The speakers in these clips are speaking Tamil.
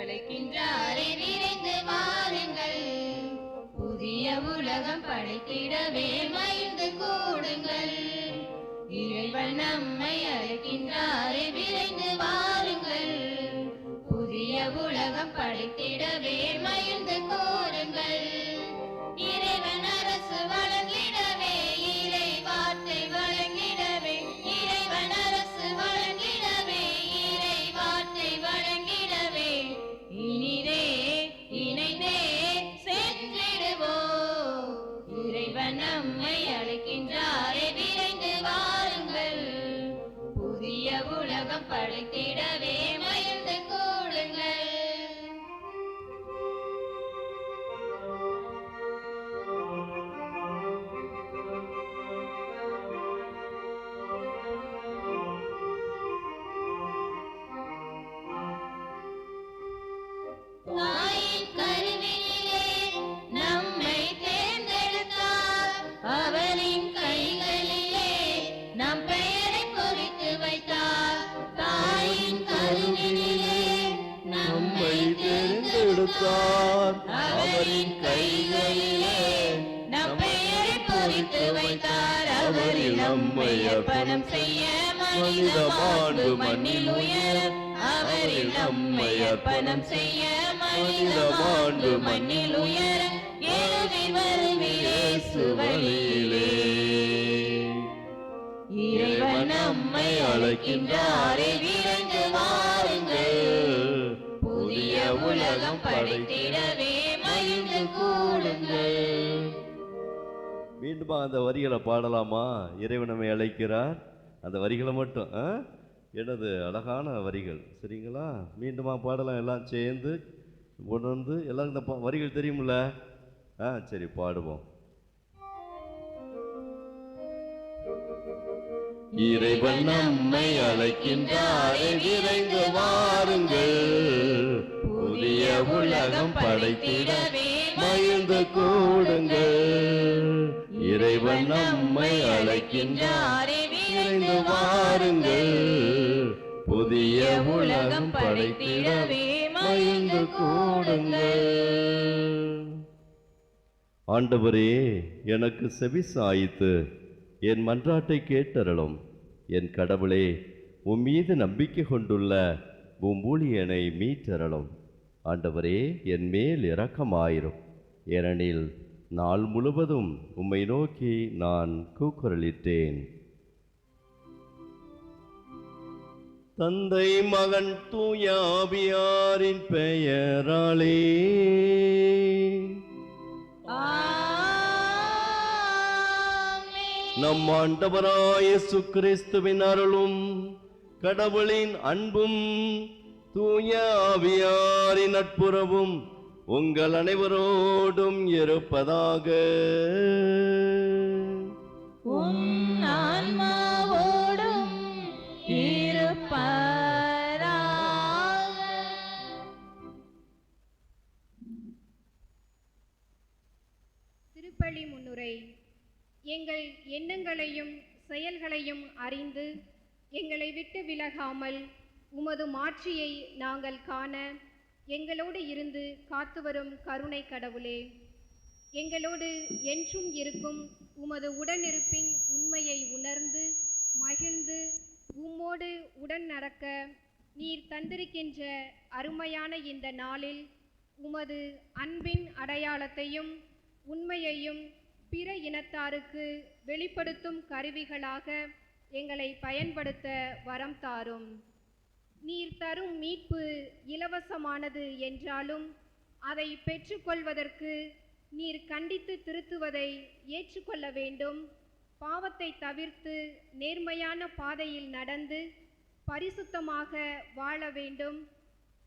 அழைக்கின்றாரே விரைந்து வாருங்கள். புதிய உலகம் படைத்திடவே மகிழ்ந்து கூடுங்கள். இறைவன் நம்மை அழைக்கின்றாரே விரைந்து வாருங்கள். புதிய உலகம் படைத்திடவே மகிழ்ந்து கூடுங்கள். இறைவன் அரசு வழங்கிடவே இறை வார்த்தை வழங்கிடவே, இறைவன் அரசு வழங்கிடவே இறை வார்த்தை வழங்கிடவே, இனிதே இணைந்தே சென்றிடுவோம். இறைவன் நம்மை அழைக்கின்றாரே விரைந்து வாருங்கள். புதிய உலகம் படைத்திடவே மகிழ்ந்து கூடுங்கள். தாயின் கருவினிலே நம்மை தேர்ந்தெடுத்தார். அவரின் கைகளிலே நம் பெயரை பொறித்து வைத்தார். தாயின் கருவினிலே நம்மை தேர்ந்தெடுத்தார். அவரின் கைகளிலே நம் பெயரை பொறித்து வைத்தார். அவரில் நம்மை அர்ப்பணம் செய்ய மனித மாண்பு மண்ணில் உயர, அவரில் நம்மை அர்ப்பணம் செய்ய மனித மாண்பு மண்ணில் உயர, எழுதி வருகிறேசு வழியிலே. இறைவன் நம்மை அழைக்கின்றாரே விரைந்து வாருங்கள். புதிய உலகம் படைத்திடவே மகிழ்ந்து கூடுங்கள். மீண்டுமா அந்த வரிகளை பாடலாமா? இறைவன் நம்மை அழைக்கிறார், அந்த வரிகளை மட்டும். எனது அழகான வரிகள், சரிங்களா? மீண்டுமா பாடலாம் எல்லாம் சேர்ந்து உணர்ந்து. எல்லாம் இந்த வரிகள் தெரியுமில்ல? சரி, பாடுவோம். இறைவன் நம்மை அழைக்கின்றாரே விரைந்து வாருங்கள். புதிய உலகம் படைத்திடவே மகிழ்ந்து கூடுங்கள். இறைவன் நம்மை அழைக்கின்றாரே விரைந்து வாருங்கள். புதிய உலகம் படைத்திடவே மகிழ்ந்து கூடுங்கள். ஆண்டவரே, எனக்கு செவி சாய்த்து என் மன்றாட்டை கேட்டருளும். என் கடவுளே, உம் மீது நம்பிக்கை கொண்டுள்ள உம் ஊழியனை மீட்டருளும். ஆண்டவரே, என் மேல் இரக்கமாயிரும். ஏனெனில் நாள் முழுவதும் உம்மை நோக்கி நான் கூக்குரலிட்டேன். தந்தை, மகன், தூய ஆவியாரின் பெயராலே நம் ஆண்டவராய இயேசு கிறிஸ்துவின் அருளும் கடவுளின் அன்பும் தூய ஆவியாரின் நட்புறவும் உங்கள் அனைவரோடும் இருப்பதாக. ஆன்மாவோடும் இருப்பதாக. திருப்பலி முன்னுரை. எங்கள் எண்ணங்களையும் செயல்களையும் அறிந்து எங்களை விட்டு விலகாமல் உமது மாட்சியை நாங்கள் காண எங்களோடு இருந்து காத்து வரும் கருணை கடவுளே, எங்களோடு என்றும் இருக்கும் உமது உடனிருப்பின் உண்மையை உணர்ந்து மகிழ்ந்து உம்மோடு உடன் நடக்க நீர் தந்திருக்கின்ற அருமையான இந்த நாளில் உமது அன்பின் அடையாளத்தையும் உண்மையையும் பிற இனத்தாருக்கு வெளிப்படுத்தும் கருவிகளாக எங்களை பயன்படுத்த வரம் தாரும். நீர் தரும் மீட்பு இலவசமானது என்றாலும் அதை பெற்றுக்கொள்வதற்கு நீர் கண்டித்து திருத்துவதை ஏற்றுக்கொள்ள வேண்டும். பாவத்தை தவிர்த்து நேர்மையான பாதையில் நடந்து பரிசுத்தமாக வாழ வேண்டும்.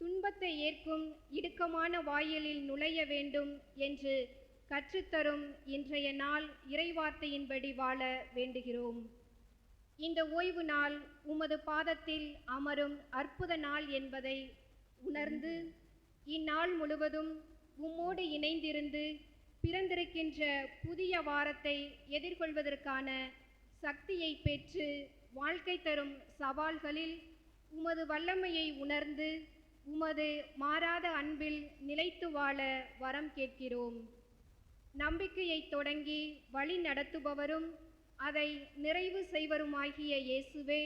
துன்பத்தை ஏற்கும் இடுக்கமான வாயிலில் நுழைய வேண்டும் என்று கற்றுத்தரும் இன்றைய நாள் இறைவார்த்தையின்படி வாழ வேண்டுகிறோம். இந்த ஓய்வு நாள் உமது பாதத்தில் அமரும் அற்புத நாள் என்பதை உணர்ந்து இந்நாள் முழுவதும் உம்மோடு இணைந்திருந்து பிறந்திருக்கின்ற புதிய வாரத்தை எதிர்கொள்வதற்கான சக்தியை பெற்று வாழ்க்கை தரும் சவால்களில் உமது வல்லமையை உணர்ந்து உமது மாறாத அன்பில் நிலைத்து வாழ வரம் கேட்கிறோம். நம்பிக்கையை தொடங்கி வழி நடத்துபவரும் அதை நிறைவு செய்வருமாகிய இயேசுவே,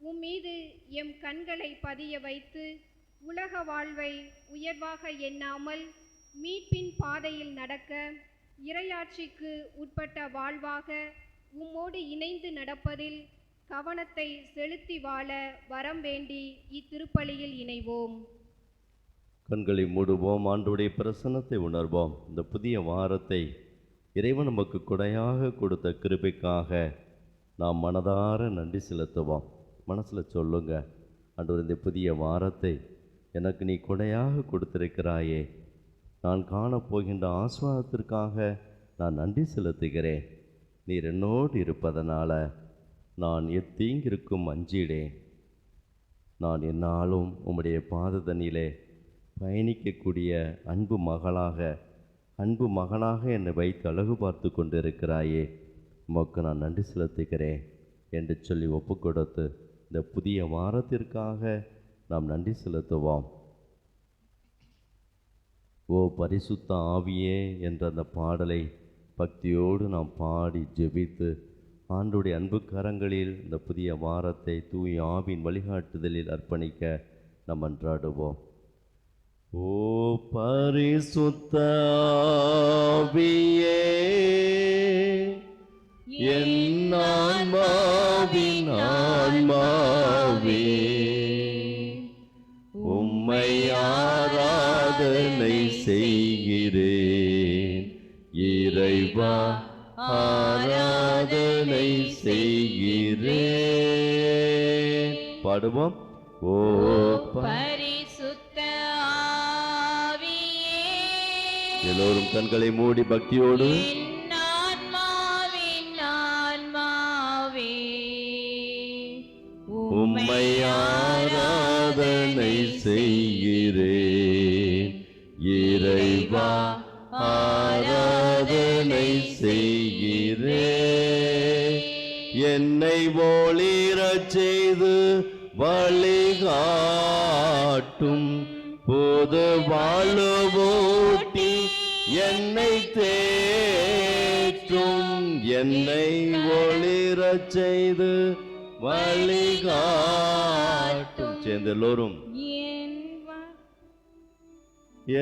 உம்மீது எம் கண்களை பதிய வைத்து உலக வாழ்வை உயர்வாக எண்ணாமல் மீட்பின் பாதையில் நடக்க, இறையாட்சிக்கு உட்பட்ட வாழ்வாக உம்மோடு இணைந்து நடப்பதில் கவனத்தை செலுத்தி வாழ வரம் வேண்டி இத்திருப்பலியில் இணைவோம். கண்களை மூடுவோம், ஆண்டவருடைய பிரசன்னத்தை உணர்வோம். இந்த புதிய வாரத்தை இறைவன் நமக்கு கொடையாக கொடுத்த கிருபைக்காக நாம் மனதார நன்றி செலுத்துவோம். மனசில் சொல்லுங்க, ஆண்டவர் இந்த புதிய வாரத்தை எனக்கு நீ கொடையாக கொடுத்திருக்கிறாயே, நான் காணப்போகின்ற ஆசீர்வாதத்திற்காக நான் நன்றி செலுத்துகிறேன். நீர் என்னோடு இருப்பதனால நான் எத்தீங்கிருக்கும் அஞ்சிடேன். நான் என்னாலும் உம்முடைய பாததனிலே பயணிக்கக்கூடிய அன்பு மகனாக என்னை வைத்து அழகு பார்த்து கொண்டிருக்கிறாயே, உமக்கு நான் நன்றி செலுத்துகிறேன் என்று சொல்லி ஒப்பு கொடுத்து இந்த புதிய வாரத்திற்காக நாம் நன்றி செலுத்துவோம். ஓ பரிசுத்த ஆவியே என்ற அந்த பாடலை பக்தியோடு நாம் பாடி ஜெபித்து ஆண்டவருடைய அன்பு கரங்களில் இந்த புதிய வாரத்தை தூய ஆவியின் வழிகாட்டுதலில் அர்ப்பணிக்க நாம் மன்றாடுவோம். ஓ பரிசுத்த ஆவியே, என் ஆன்மாவின் ஆன்மாவே, உம்மை ஆராதனை செய்கிறேன். இறைவா ஆராதனை செய்கிறேன். பாடுவோம். ஓ பரிசுத்த ஆவியே, எல்லோரும் கண்களை மூடி பக்தியோடு என் ஆன்மாவின் ஆன்மாவே, உம்மை ஆராதனை செய்கிறேன். இறைவா ஆராதனை செய்கிறேன். என்னை ஒளிரச் செய்து வழிகாட்டும் புது வாழ்வூட்டி என்னை தேற்றும். என்னை ஒளிரச் செய்து வழிகாட்டும். சேர்ந்து எல்லோரும்.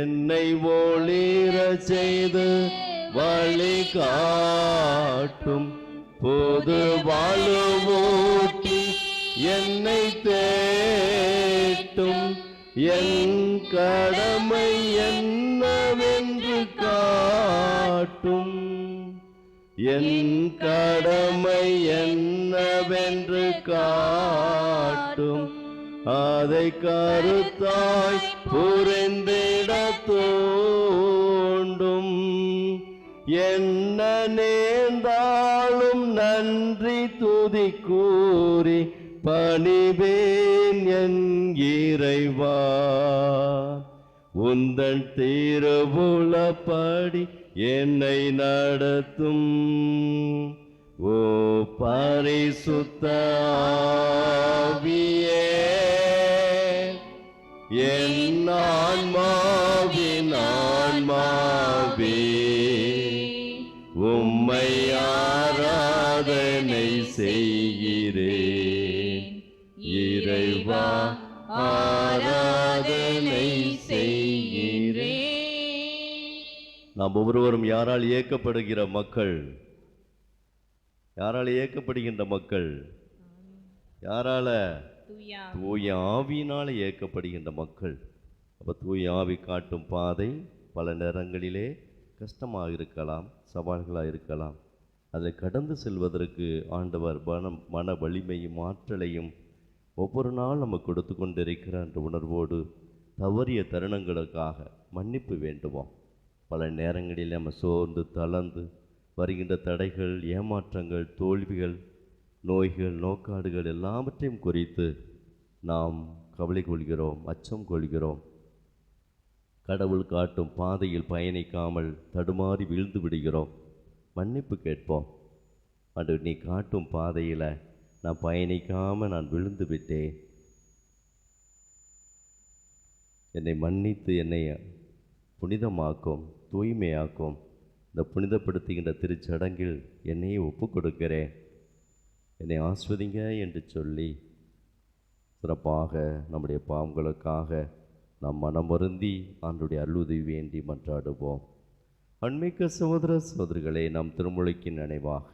என்னை ஒளிரச் செய்து வழிகாட்டும் புது வாழ்வூட்டி என்னை தேற்றும். என் கடமை என்னவென்று காட்டும். என் கடமை என்னவென்று காட்டும். அதை கருத்தாய் புரிந்திட தூண்டும். என்ன நேர்ந்தாலும் நன்றி துதி கூறி பணிவேன் என் இறைவா. உந்தன் திருவுளப்படி என்னை நடத்தும். ஓ பரிசுத்த ஆவியே, என் ஆன்மாவின் ஆன்மாவே, உம்மை ஆராதனை செய்கிறேன். இறைவா ஆராதனை செய்கிறேன். நாம் ஒவ்வொருவரும் யாரால் இயக்கப்படுகிற மக்கள்? யாரால் இயக்கப்படுகின்ற மக்கள்? யாரால? தூய ஆவியினால் இயக்கப்படுகின்ற மக்கள். அப்போ தூய ஆவி காட்டும் பாதை பல நேரங்களிலே கஷ்டமாக இருக்கலாம், சவால்களாக இருக்கலாம். அதை கடந்து செல்வதற்கு ஆண்டவர் மன வலிமையும் ஆற்றலையும் ஒவ்வொரு நாள் நமக்கு கொடுத்து கொண்டிருக்கிறார் என்ற உணர்வோடு தவறிய தருணங்களுக்காக மன்னிப்பு வேண்டுவோம். பல நேரங்களில் நம்ம சோர்ந்து தளர்ந்து வருகின்ற தடைகள், ஏமாற்றங்கள், தோல்விகள், நோய்கள், நோக்காடுகள் எல்லாவற்றையும் குறித்து நாம் கவலை கொள்கிறோம், அச்சம் கொள்கிறோம். கடவுள் காட்டும் பாதையில் பயணிக்காமல் தடுமாறி வீழ்ந்து விடுகிறோம். மன்னிப்பு கேட்போம். ஆண்டவர், நீ காட்டும் பாதையில் நான் பயணிக்காமல் நான் விழுந்து விட்டேன். என்னை மன்னித்து என்னை புனிதமாக்கும், தூய்மையாக்கும். இந்த புனிதப்படுத்துகின்ற திருச்சடங்கில் என்னையே ஒப்பு கொடுக்கிறேன், என்னை ஆஸ்வதிங்க என்று சொல்லி சிறப்பாக நம்முடைய பாவங்களுக்காக நாம் மனம் வருந்தி ஆண்டுடைய அருளுதவி வேண்டி மன்றாடுவோம். அன்மிக்க சகோதர சகோதரிகளே, நம் திருமுழுக்கின் நினைவாக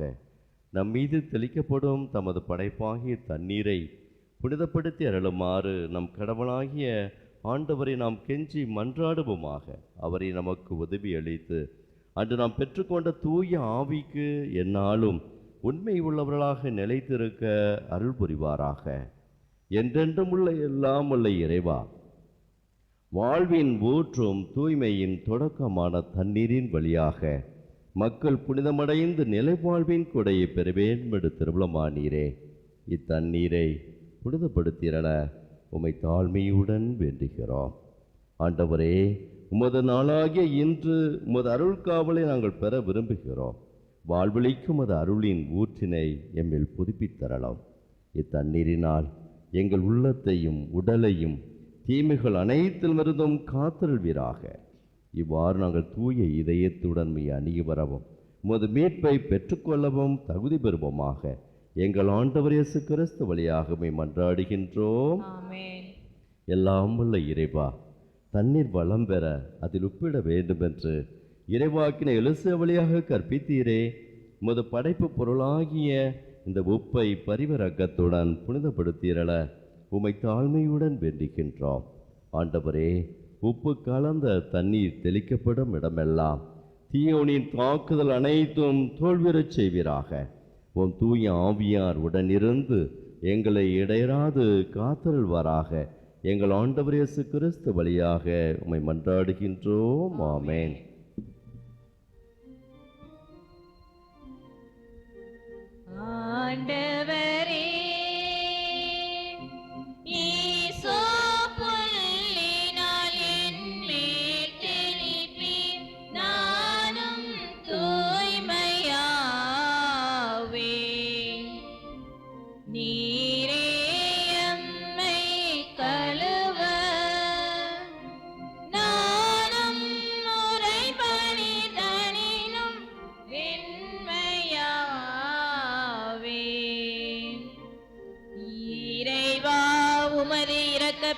நம் மீது தெளிக்கப்படும் தமது படைப்பாகிய தண்ணீரை புனிதப்படுத்தி அருளுமாறு நம் கடவுளாகிய ஆண்டவரை நாம் கெஞ்சி மன்றாடுவோமாக. அவரை நமக்கு உதவி அளித்து அன்று நாம் பெற்றுக்கொண்ட தூய ஆவிக்கு எந்நாளும் உண்மை உள்ளவர்களாக நிலைத்திருக்க அருள் புரிவாராக. என்றென்றும் உள்ள எல்லாம் உள்ள இறைவா, வாழ்வின் ஊற்றும் தூய்மையின் தொடக்கமான தண்ணீரின் வழியாக மக்கள் புனிதமடைந்து நிலைவாழ்வின் கொடையை பெற வேண்டும் திருவிழமானீரே. இத்தண்ணீரை புனிதப்படுத்தின உம்மை தாழ்மையுடன் வேண்டுகிறோம். ஆண்டவரே, உமது நாளாகிய இன்று உமது அருள் காவலை நாங்கள் பெற விரும்புகிறோம். வாழ்வழிக்கும் அது அருளின் ஊற்றினை எம்மில் புதுப்பித்தரலாம். இத்தண்ணீரினால் எங்கள் உள்ளத்தையும் உடலையும் தீமைகள் அனைத்திலிருந்தும் காத்தருள்வீராக. இவ்வாறு நாங்கள் தூய இதயத்துடன் அணுகி வரவும் உமது மீட்பை பெற்றுக்கொள்ளவும் தகுதி பெறுவோமாக. எங்கள் ஆண்டவர் இயேசு கிறிஸ்து வழியாக மன்றாடுகின்றோம். எல்லாம் உள்ள இறைவா, தண்ணீர் வளம் பெற அதில் உப்பிட வேண்டும் என்று இறைவாக்கின எலிசா வழியாக கற்பித்தீரே. உமது படைப்பு பொருளாகிய இந்த உப்பை பரிவரக்கத்துடன் புனிதப்படுத்தீரல உம்மை தாழ்மையுடன் வேண்டுகின்றோம். ஆண்டவரே, உப்பு கலந்த தண்ணீர் தெளிக்கப்படும் இடமெல்லாம் தீயோனின் தாக்குதல் அனைத்தும் தோல்வியறச் செய்வீராக. உம் தூய ஆவியார் உடனிருந்து எங்களை இடையராது காத்தருள்வாராக. எங்கள் ஆண்டவர் இயேசு கிறிஸ்து வழியாக உம்மை மன்றாடுகின்றோம். ஆமென். ஆண்டவரே,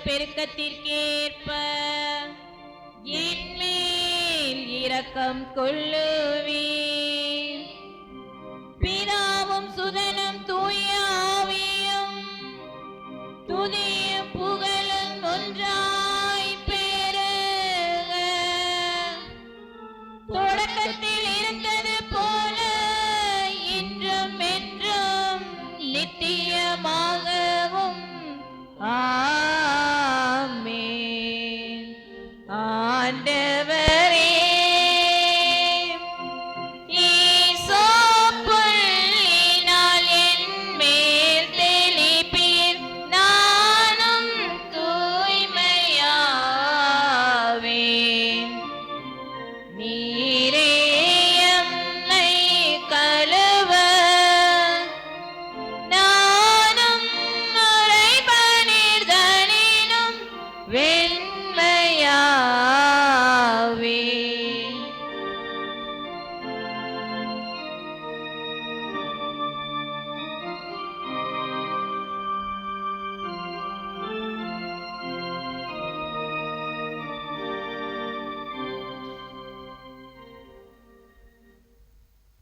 பெருக்கத்திற்கேற்ப என்மேல் இரக்கம் கொள்ளுவீர். பிதாவும் சுதனும் தூய ஆவியும் துதியும் புகழும் ஒன்றாய் பெருக. தொடக்கத்தில் இருந்தது போல இன்றும் என்றும் நித்தியமாகவும்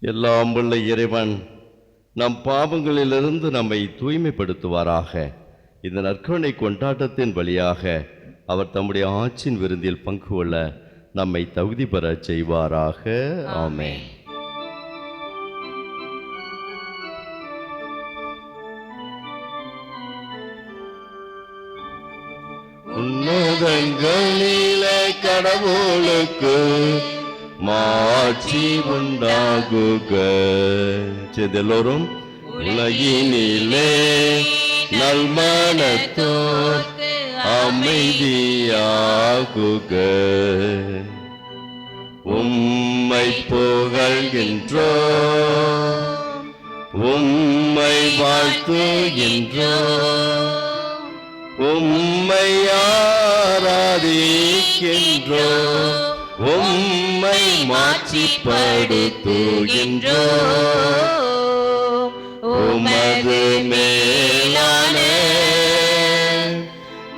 எல்லாம் உள்ள இறைவன் நம் பாவங்களிலிருந்து நம்மை தூய்மைப்படுத்துவாராக. இந்த நற்கருணை கொண்டாட்டத்தின் வழியாக அவர் தம்முடைய ஆட்சியின் விருந்தில் பங்கு கொள்ள நம்மை தகுதி பெற செய்வாராக. ஆமென். உன்னதங்களிலே கடவுளுக்கு மாட்சி உண்டாகுக. எல்லோரும் உலகினிலே நல்மனத்தோர்க்கு அமைதியாகுக. உம்மை புகழ்கின்றோம், உம்மை வாழ்த்துகின்றோம், உம்மை ஆராதிக்கின்றோம், உம்மை மாட்சிப்படுத்துகின்றோம். உமது மேலான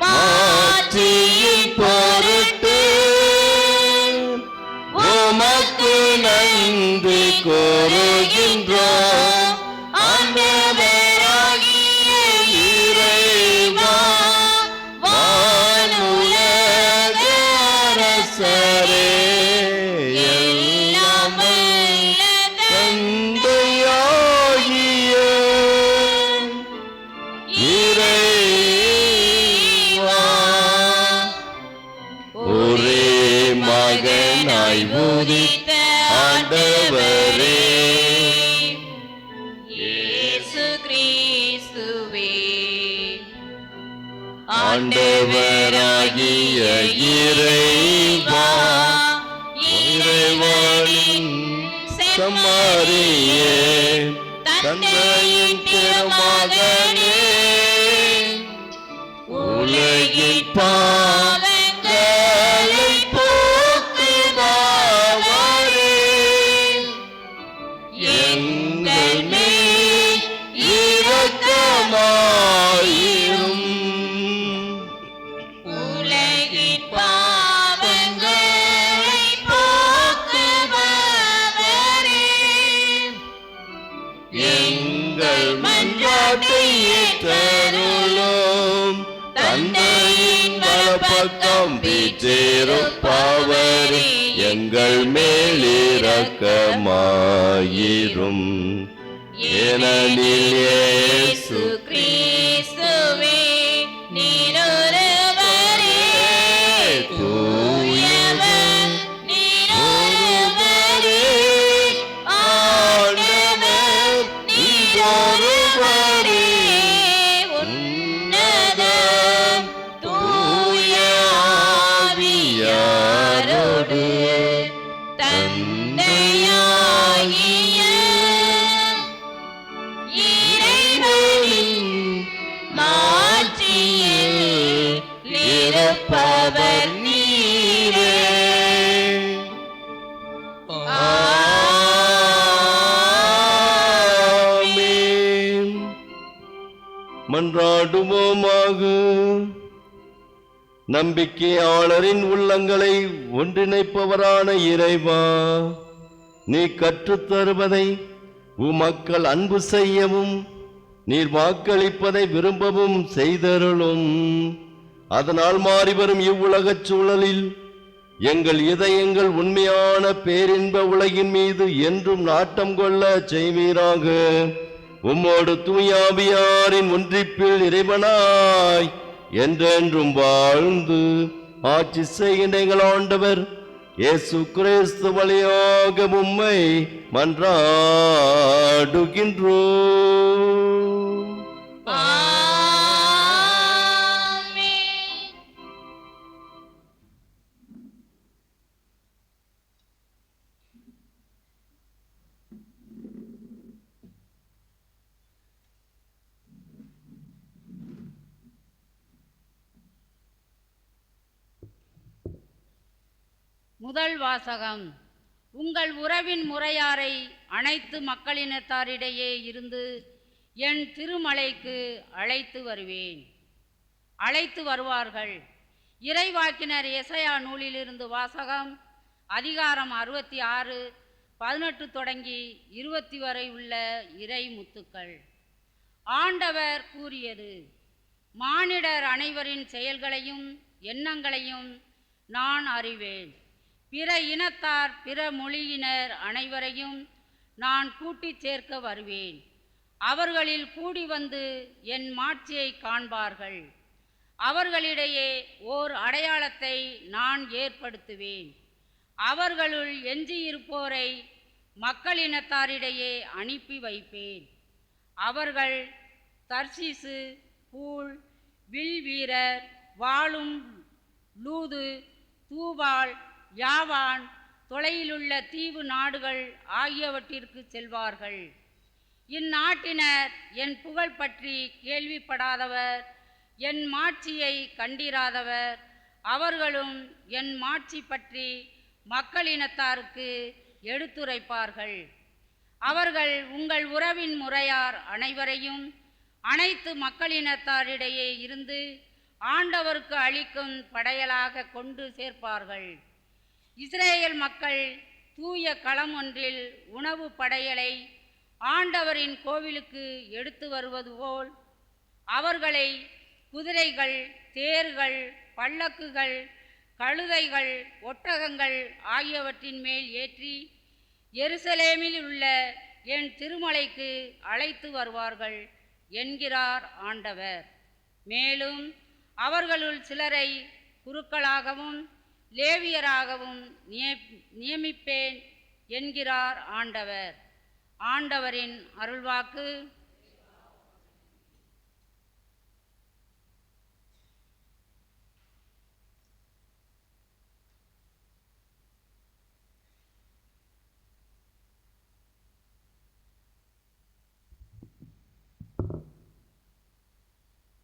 மாட்சியின் பொருட்டு உமக்கு நன்றி கூறுகின்றோம். ஆண்டவராகிய இறைவா, வானுலக அரசரே, எல்லாம் வல்ல தந்தையாகிய இறைவா, ஒரே மகனாய் உதித்த ஆண்டவரே, இயேசு கிறிஸ்துவே, ஆண்டவராகிய இறைவா, இறைவனின் செம்மறியே, தந்தையின் திருமகனே, உலகின் பாவங்களை போக்குபவரே, எங்கள் மேல் இரக்கமாயிரும். உலகின் பாவங்களை போக்குபவரே, எங்கள் மன்றாட்டை ஏற்றருளும். தந்தையின் வலப்பக்கம் வீற்றிருப்பவரே, எங்கள் மேல் இரக்கமாயிரும். ஏனெனில் இயேசு கிறிஸ்துவே, நீரொருவரே தூயவர், நீரொருவரே ஆண்டவர், நீரொருவரே உன்னத தூய ஆவியாரோடு தந்தையாகிய இறைவனின் மாட்சியில் இருப்பவர் நீரே. ஆமென். மன்றாடுவோமாக. நம்பிக்கையாளரின் உள்ளங்களை ஒன்றிணைப்பவரான இறைவா, நீ கற்றுத்தருவதை உமக்கள் அன்பு செய்யவும் நீர் வாக்களிப்பதை விரும்பவும் செய்தருளும். அதனால் மாறிவரும் இவ்வுலகச் சூழலில் எங்கள் இதயங்கள் உண்மையான பேரின்ப உலகின் மீது என்றும் நாட்டம் கொள்ள செய்வீராக. உம்மோடு தூயாவியாரின் ஒன்றிப்பில் இறைவனாய் என்றென்றும் வாழ்ந்து ஆட்சி செய்கின்ற எங்கள் ஆண்டவர் இயேசு கிறிஸ்து வழியாக உம்மை மன்றாடுகின்றோம். ஆமென். முதல் வாசகம். உங்கள் உறவின் முறையாரை அனைத்து மக்களினத்தாரிடையே இருந்து என் திருமலைக்கு அழைத்து வருவேன். அழைத்து வருவார்கள். இறைவாக்கினர் எசையா நூலிலிருந்து வாசகம். அதிகாரம் 66, 18 தொடங்கி 20 வரை உள்ள இறை முத்துக்கள். ஆண்டவர் கூறியது: மானிடர் அனைவரின் செயல்களையும் எண்ணங்களையும் நான் அறிவேன். பிற இனத்தார் பிற மொழியினர் அனைவரையும் நான் கூட்டிச் சேர்க்க வருவேன். அவர்களில் கூடி வந்து என் மாட்சியை காண்பார்கள். அவர்களிடையே ஓர் அடையாளத்தை நான் ஏற்படுத்துவேன். அவர்களுள் எஞ்சியிருப்போரை மக்களினத்தாரிடையே அனுப்பி வைப்பேன். அவர்கள் தர்சீசு, பூல், வில் வீரர், வாளும், லூது, தூபால், யாவான், தொலையிலுள்ள தீவு நாடுகள் ஆகியவற்றிற்கு செல்வார்கள். இந்நாட்டினர் என் புகழ் பற்றி கேள்விப்படாதவர், என் மாட்சியை கண்டிராதவர், அவர்களும் என் மாட்சி பற்றி மக்களினத்தாருக்கு எடுத்துரைப்பார்கள். அவர்கள் உங்கள் உறவின் முறையார் அனைவரையும் அனைத்து மக்களினத்தாரிடையே இருந்து ஆண்டவருக்கு அளிக்கும் படையலாக கொண்டு சேர்ப்பார்கள். இஸ்ரேல் மக்கள் தூய களம் ஒன்றில் உணவு படையலை ஆண்டவரின் கோவிலுக்கு எடுத்து வருவது போல் அவர்களை குதிரைகள், தேர்கள், பல்லக்குகள், கழுதைகள், ஒட்டகங்கள் ஆகியவற்றின் மேல் ஏற்றி எருசலேமில் உள்ள என் திருமலைக்கு அழைத்து வருவார்கள் என்கிறார் ஆண்டவர். மேலும் அவர்களுள் சிலரை குருக்களாகவும் லேவியராகவும் நியமிப்பேன் என்கிறார் ஆண்டவர். ஆண்டவரின் அருள்வாக்கு.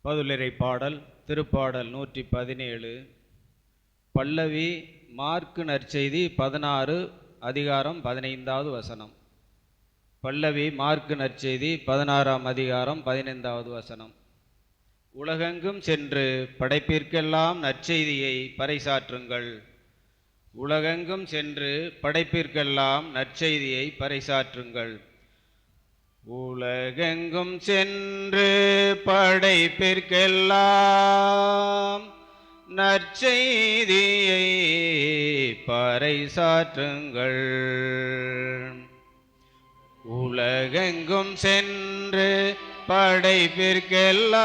பதுலிறை பாடல் திருப்பாடல் 117. பல்லவி மார்க்கு நற்செய்தி 16 அதிகாரம் 15வது வசனம். பல்லவி மார்க்கு நற்செய்தி 16ஆம் அதிகாரம் 15வது வசனம். உலகெங்கும் சென்று படைப்பிற்கெல்லாம் நற்செய்தியை பறைசாற்றுங்கள். உலகெங்கும் சென்று படைப்பிற்கெல்லாம் நற்செய்தியை பறைசாற்றுங்கள். உலகெங்கும் சென்று படைப்பிற்கெல்லாம் நற்செய்தியை பறைசாற்றுங்கள். உலகெங்கும் சென்று படைப்பிற்கெல்லாம்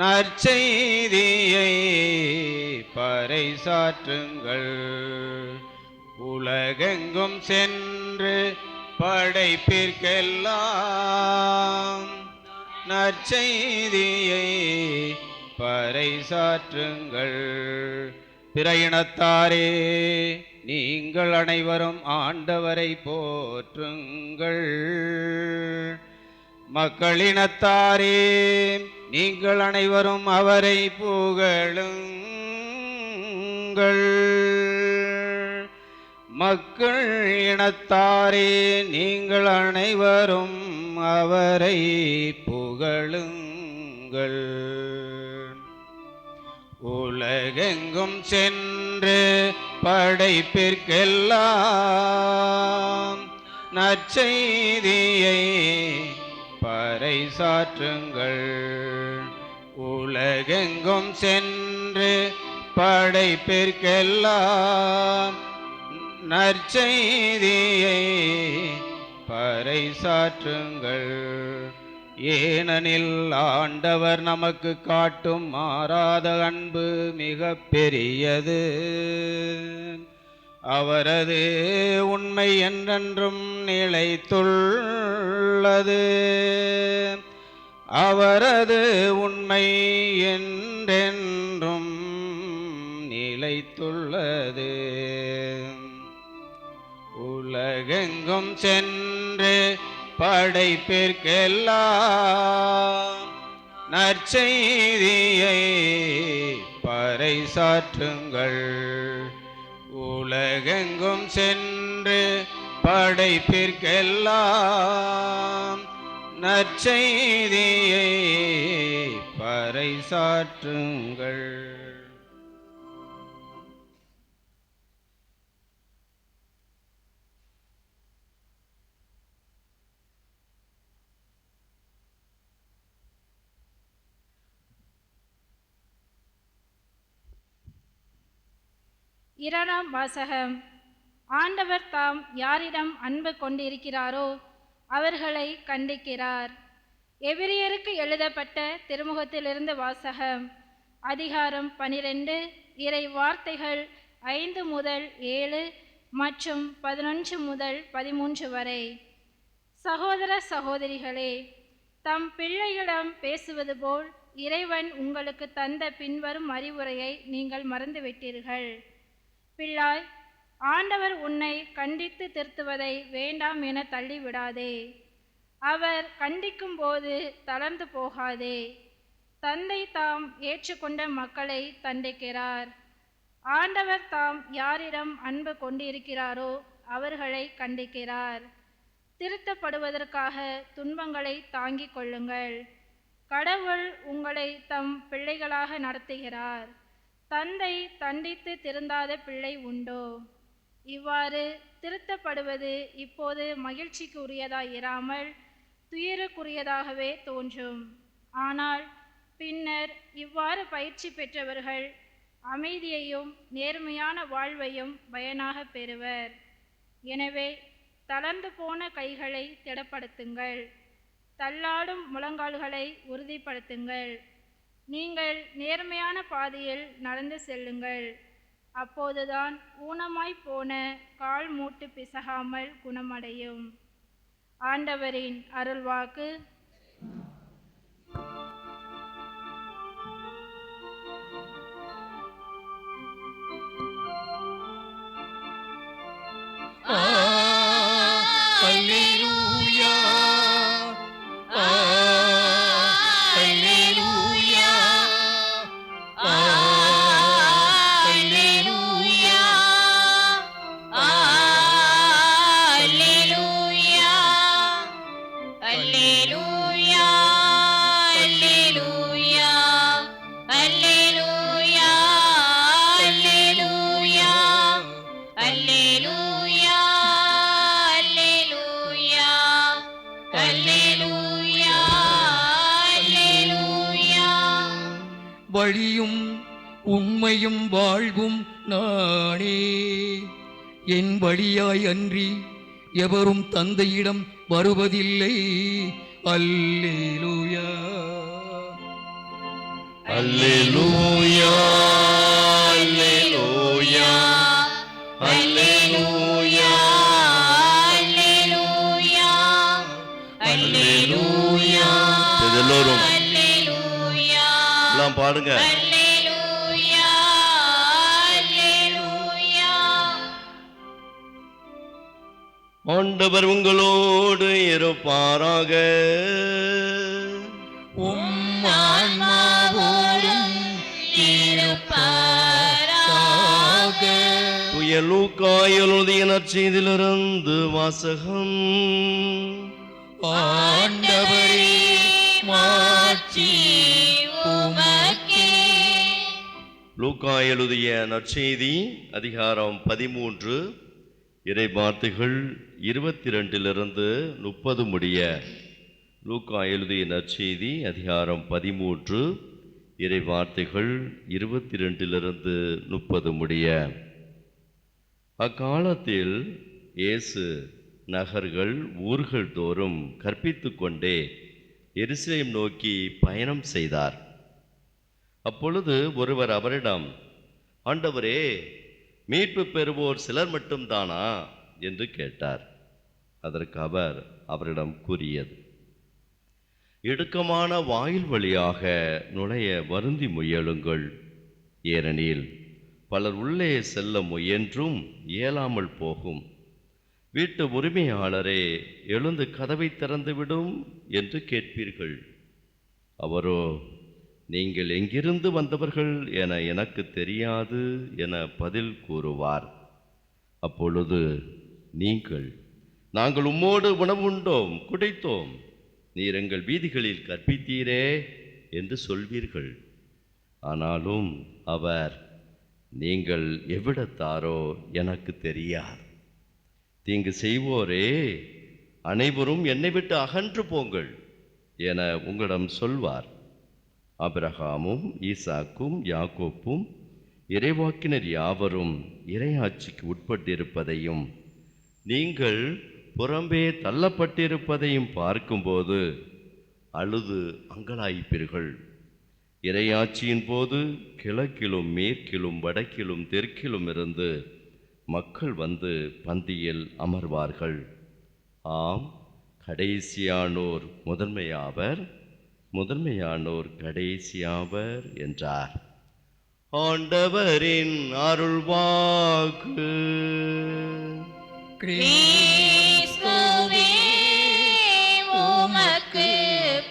நற்செய்தியை பறைசாற்றுங்கள். உலகெங்கும் சென்று படைப்பிற்கெல்லாம் நற்செய்தியை பறைசாற்றுங்கள். பிற இனத்தாரே, நீங்கள் அனைவரும் ஆண்டவரை போற்றுங்கள். மக்களினத்தாரே, நீங்கள் அனைவரும் அவரை புகழுங்கள். மக்கள் இனத்தாரே, நீங்கள் அனைவரும் அவரை புகழுங்கள். உலகெங்கும் சென்று படைப்பிற்கெல்லாம் நற்செய்தியை பறைசாற்றுங்கள். உலகெங்கும் சென்று படைப்பிற்கெல்லாம் நற்செய்தியை பறைசாற்றுங்கள். ஏனெனில் ஆண்டவர் நமக்கு காட்டும் மாறாத அன்பு மிக பெரியது. அவரது உண்மை என்றென்றும் நிலைத்துள்ளது. அவரது உண்மை என்றென்றும் நிலைத்துள்ளது. உலகெங்கும் சென்று படைப்பிற்கெல்லாம் நற்செய்தியை பறைசாற்றுங்கள். உலகெங்கும் சென்று படைப்பிற்கெல்லாம் நற்செய்தியை பறைசாற்றுங்கள். இரண்டாம் வாசகம். ஆண்டவர் தாம் யாரிடம் அன்பு கொண்டிருக்கிறாரோ அவர்களை கண்டிக்கிறார். எபிரியருக்கு எழுதப்பட்ட திருமுகத்திலிருந்து வாசகம். அதிகாரம் 12, இறை வார்த்தைகள் 5 முதல் 7 மற்றும் 11 முதல் 13 வரை. சகோதர சகோதரிகளே, தம் பிள்ளைகளிடம் பேசுவது போல் இறைவன் உங்களுக்கு தந்த பின்வரும் அறிவுரையை நீங்கள் மறந்துவிட்டீர்கள். பிள்ளாய், ஆண்டவர் உன்னை கண்டித்து திருத்துவதை வேண்டாம் என தள்ளிவிடாதே. அவர் கண்டிக்கும் போது தளர்ந்து போகாதே. தந்தை தாம் ஏற்றுக்கொண்ட மக்களை தண்டிக்கிறார். ஆண்டவர் தாம் யாரிடம் அன்பு கொண்டிருக்கிறாரோ அவர்களை கண்டிக்கிறார். திருத்தப்படுவதற்காக துன்பங்களை தாங்கிக் கொள்ளுங்கள். கடவுள் உங்களை தம் பிள்ளைகளாக நடத்துகிறார். தந்தை தண்டித்து திருந்தாத பிள்ளை உண்டோ? இவ்வாறு திருத்தப்படுவது இப்போது மகிழ்ச்சிக்கு உரியதாயிராமல் துயருக்குரியதாகவே தோன்றும். ஆனால் பின்னர் இவ்வாறு பயிற்சி பெற்றவர்கள் அமைதியையும் நேர்மையான வாழ்வையும் பயனாக பெறுவர். எனவே தளர்ந்து போன கைகளை திடப்படுத்துங்கள், தள்ளாடும் முழங்கால்களை உறுதிப்படுத்துங்கள். நீங்கள் நேர்மையான பாதையில் நடந்து செல்லுங்கள். அப்போதுதான் ஊனமாய் போன கால் மூட்டு பிசகாமல் குணமடையும். ஆண்டவரின் அருள்வாக்கு. Alleluia. Alleluia. Alleluia. Alleluia. Alleluia. Alleluia. Alleluia. Alleluia. Alleluia. Alleluia. Alleluia. வழியும் உண்மையும் வாழ்வும் நானே. என் வழியாய் அன்றி எவரும் தந்தையிடம் வருவதில்லை. அல்லேலூயா. அல்லேலூயா. அல்லேலூயா. Alleluia. Alleluia. Alleluia. இது எல்லோரும் Alleluia. எல்லாம் பாடுங்க. Alleluia. Alleluia. ஆண்டவர் உங்களோடு இருப்பாராக. உம் ஆன்மாவோடும் இருப்பாராக. தூய லூக்கா எழுதிய நற்செய்தியிலிருந்து வாசகம். ஆண்டவரே மாட்சி உமக்கே. லூக்கா எழுதிய நற்செய்தி அதிகாரம் 13 இறை வார்த்தைகள் 22 30 முடிய. லூக்கா எழுதிய நற்செய்தி அதிகாரம் 13 இறை வார்த்தைகள் 22 30 முடிய. அக்காலத்தில் இயேசு நகர்கள் ஊர்கள் தோறும் கற்பித்து கொண்டே எருசலேம் நோக்கி பயணம் செய்தார். அப்பொழுது ஒருவர் அவரிடம், ஆண்டவரே, மீட்பு பெறுவோர் சிலர் மட்டும்தானா என்று கேட்டார். அதற்கு அவர் அவரிடம் கூறியது, இடுக்கமான வாயில் வழியாக நுழைய வருந்தி முயலுங்கள். ஏனெனில் பலர் உள்ளே செல்ல முயன்றும் இயலாமல் போகும். வீட்டு உரிமையாளரே, எழுந்து கதவை திறந்துவிடும் என்று கேட்பீர்கள். அவரோ, நீங்கள் எங்கிருந்து வந்தவர்கள் என எனக்கு தெரியாது என பதில் கூறுவார். அப்பொழுது நீங்கள், நாங்கள் உம்மோடு உணவு உண்டோம், குடித்தோம், நீர் எங்கள் வீதிகளில் கற்பித்தீரே என்று சொல்வீர்கள். ஆனாலும் அவர், நீங்கள் எவ்விடத்தாரோ எனக்கு தெரியாது. தீங்கு செய்வோரே, அனைவரும் என்னை விட்டு அகன்று போங்கள் என உங்களிடம் சொல்வார். ஆபிரகாமும் ஈசாக்கும் யாக்கோப்பும் இறைவாக்கினர் யாவரும் இறையாட்சிக்கு உட்பட்டிருப்பதையும் நீங்கள் புறம்பே தள்ளப்பட்டிருப்பதையும் பார்க்கும்போது அழுது அங்கலாய்ப்பீர்கள். இறையாட்சியின் போது கிழக்கிலும் மேற்கிலும் வடக்கிலும் தெற்கிலும் இருந்து மக்கள் வந்து பந்தியில் அமர்வார்கள். ஆம், கடைசியானோர் முதன்மையாவர், முதன்மையானோர் கடைசியாவர் என்றார். ஆண்டவரின் அருள்வாக்கு. கிறிஸ்துவே உமக்கு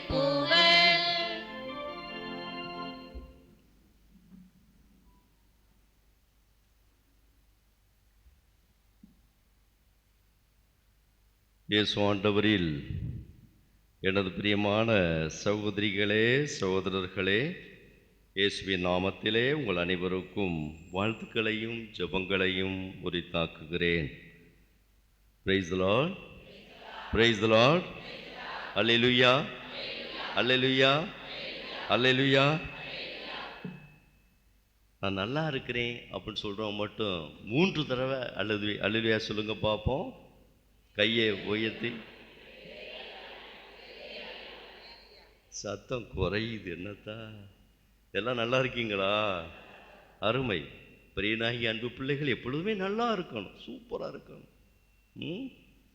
புகழ். இயேசு ஆண்டவரில் எனது பிரியமான சகோதரிகளே, சகோதரர்களே, இயேசுவின் நாமத்திலே உங்கள் அனைவருக்கும் வாழ்த்துக்களையும் ஜெபங்களையும் உரித்தாக்குகிறேன். Praise the Lord, praise the Lord, அல்லேலூயா, அல்லேலூயா, அல்லேலூயா. நான் நல்லா இருக்கிறேன் அப்படின்னு சொல்கிறோம் மட்டும் 3 தடவை அல்லேலூயா சொல்லுங்க பார்ப்போம். கையை உயர்த்தி. சத்தம் குறையுது, என்னத்தா? எல்லாம் நல்லா இருக்கீங்களா? அருமை. பிரியனாகி அன்பு பிள்ளைகள் எப்பொழுதுமே நல்லா இருக்கணும், சூப்பராக இருக்கணும்,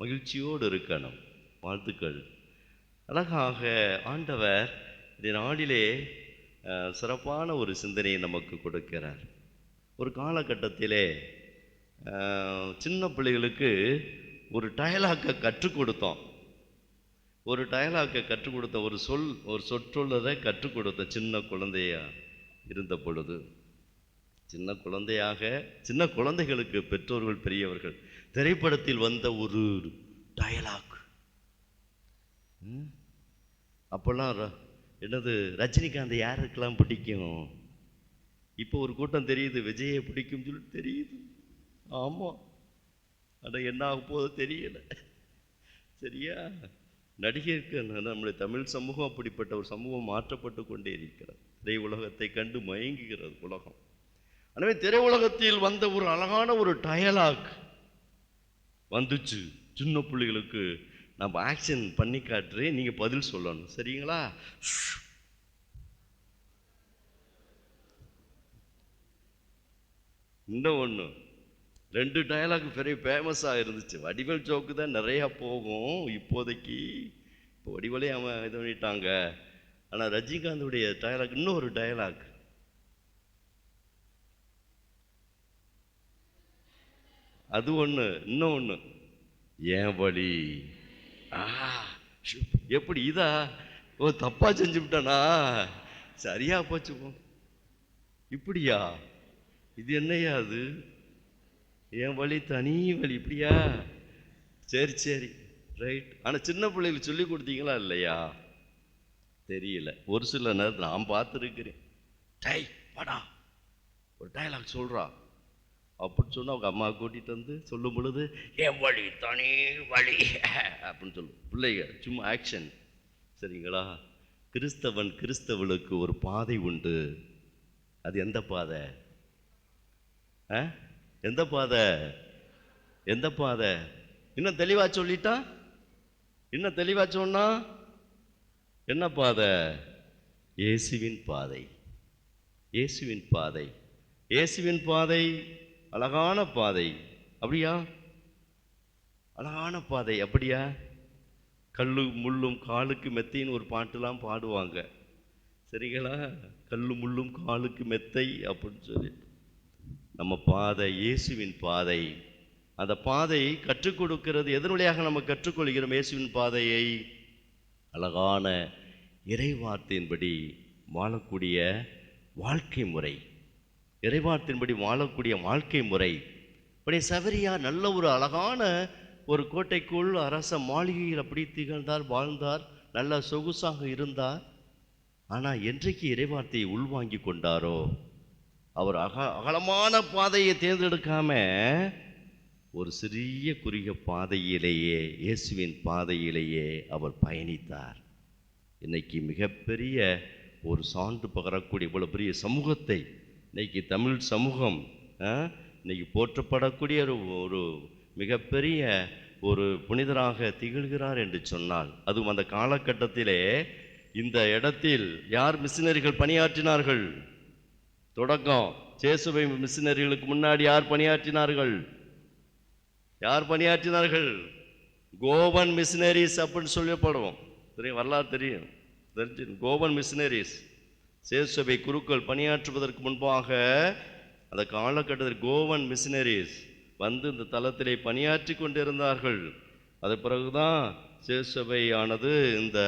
மகிழ்ச்சியோடு இருக்கணும். வாழ்த்துக்கள். அழகாக ஆண்டவர் இந்த நாளிலே சிறப்பான ஒரு சிந்தனையை நமக்கு கொடுக்கிறார். ஒரு காலகட்டத்திலே சின்ன பிள்ளைகளுக்கு ஒரு டயலாக்கை கற்றுக் கொடுத்தோம். ஒரு சொற்றொள்ளதை கற்றுக் கொடுத்த சின்ன குழந்தையா இருந்த பொழுது, சின்ன குழந்தைகளுக்கு பெற்றோர்கள் பெரியவர்கள் திரைப்படத்தில் வந்த ஒரு டயலாக். அப்போல்லாம் என்னது, ரஜினிகாந்த் யாருக்கெல்லாம் பிடிக்கும்? இப்போ ஒரு கூட்டம் தெரியுது, விஜயை பிடிக்கும் சொல்லிட்டு தெரியுது. ஆமாம், ஆனால் என்ன ஆக போதோ தெரியல. சரியா? நடிகருக்கு நம்முடைய தமிழ் சமூகம் அப்படிப்பட்ட ஒரு சமூகம் மாற்றப்பட்டு கொண்டே இருக்கிறது. திரை உலகத்தை கண்டு மயங்குகிறது உலகம். எனவே திரை உலகத்தில் வந்த ஒரு அழகான ஒரு டயலாக் வந்துச்சு. சின்ன பிள்ளைகளுக்கு நம்ம ஆக்ஷன் பண்ணி காட்டுறேன், நீங்கள் பதில் சொல்லணும். சரிங்களா? இன்னும் ஒன்று, 2 டயலாக் பெரிய ஃபேமஸாக இருந்துச்சு. வடிவேல் ஜோக்கு தான் நிறையா போகும் இப்போதைக்கு. இப்போ வடிவேலே அவன் இது பண்ணிட்டாங்க. ஆனால் ரஜினிகாந்துடைய டயலாக், இன்னொரு டயலாக், அது ஒன்று. இன்னும் ஒன்று, ஏன் வழி. எப்படி இதா? ஓ, தப்பா செஞ்சு விட்டானா? சரியா போச்சு. இப்படியா? இது என்னையா அது? என் வழி தனி வழி, இப்படியா? சரி சரி, ரைட். ஆனால் சின்ன பிள்ளைகளுக்கு சொல்லி கொடுத்தீங்களா இல்லையா? தெரியல. ஒரு சில நேரத்தில் நான் பார்த்துருக்கிறேன். டை வாடா, ஒரு டயலாக் சொல்கிறா அப்படின்னு சொன்னால் அவங்க அம்மா கூட்டிகிட்டு வந்து சொல்லும் பொழுது, என் வழி தனி வழி அப்படின்னு சொல்லும் பிள்ளைங்க. சும்மா ஆக்ஷன். சரிங்களா? கிறிஸ்தவளுக்கு ஒரு பாதை உண்டு. அது எந்த பாதை? எந்த பாதை? எந்த பாதை? இன்னும் தெளிவா சொல்லிட்டா? இன்னும் தெளிவா சொன்னா என்ன பாதை? இயேசுவின் பாதை. இயேசுவின் பாதை. இயேசுவின் பாதை அழகான பாதை. அப்படியா? அழகான பாதை. அப்படியா? கல்லு முள்ளும் காலுக்கு மெத்தைன்னு ஒரு பாட்டுலாம் பாடுவாங்க. சரிங்களா? கல்லு முள்ளும் காலுக்கு மெத்தை அப்படின்னு சொல்லி நம்ம பாதை இயேசுவின் பாதை. அந்த பாதையை கற்றுக் கொடுக்கிறது எதன் வழியாக நம்ம கற்றுக்கொள்கிறோம்? இயேசுவின் பாதையை அழகான இறைவார்த்தையின்படி வாழக்கூடிய வாழ்க்கை முறை. இறைவார்த்தையின்படி வாழக்கூடிய வாழ்க்கை முறை. இப்படி சவரியா நல்ல ஒரு அழகான ஒரு கோட்டைக்குள் அரச மாளிகையில் அப்படி திகழ்ந்தார், வாழ்ந்தார், நல்ல சொகுசாக இருந்தார். ஆனால் என்றைக்கு இறைவார்த்தையை உள்வாங்கி கொண்டாரோ, அவர் அகலமான பாதையை தேர்ந்தெடுக்காம ஒரு சிறிய குறுகிய பாதையிலேயே, இயேசுவின் பாதையிலேயே அவர் பயணித்தார். இன்னைக்கு மிகப்பெரிய ஒரு சான்று பகரக்கூடிய இவ்வளோ பெரிய சமூகத்தை இன்னைக்கு தமிழ் சமூகம் இன்னைக்கு போற்றப்படக்கூடிய ஒரு மிகப்பெரிய ஒரு புனிதராக திகழ்கிறார் என்று சொன்னால், அதுவும் அந்த காலகட்டத்திலே இந்த இடத்தில் யார் மிஷினரிகள் பணியாற்றினார்கள்? தொடக்கம் சேசுவை மிஷினரிகளுக்கு முன்னாடி யார் பணியாற்றினார்கள்? யார் பணியாற்றினார்கள்? கோவன் மிஷினரிஸ் அப்படின்னு சொல்லப்படும். தெரியும், வரலாறு தெரியும், தெரிஞ்சு. கோவன் மிஷினரிஸ் சேசுவை குருக்கள் பணியாற்றுவதற்கு முன்பாக அந்த காலகட்டத்தில் கோவன் மிஷினரிஸ் வந்து இந்த தளத்திலே பணியாற்றி கொண்டிருந்தார்கள். அது பிறகுதான் சேசுவையானது இந்த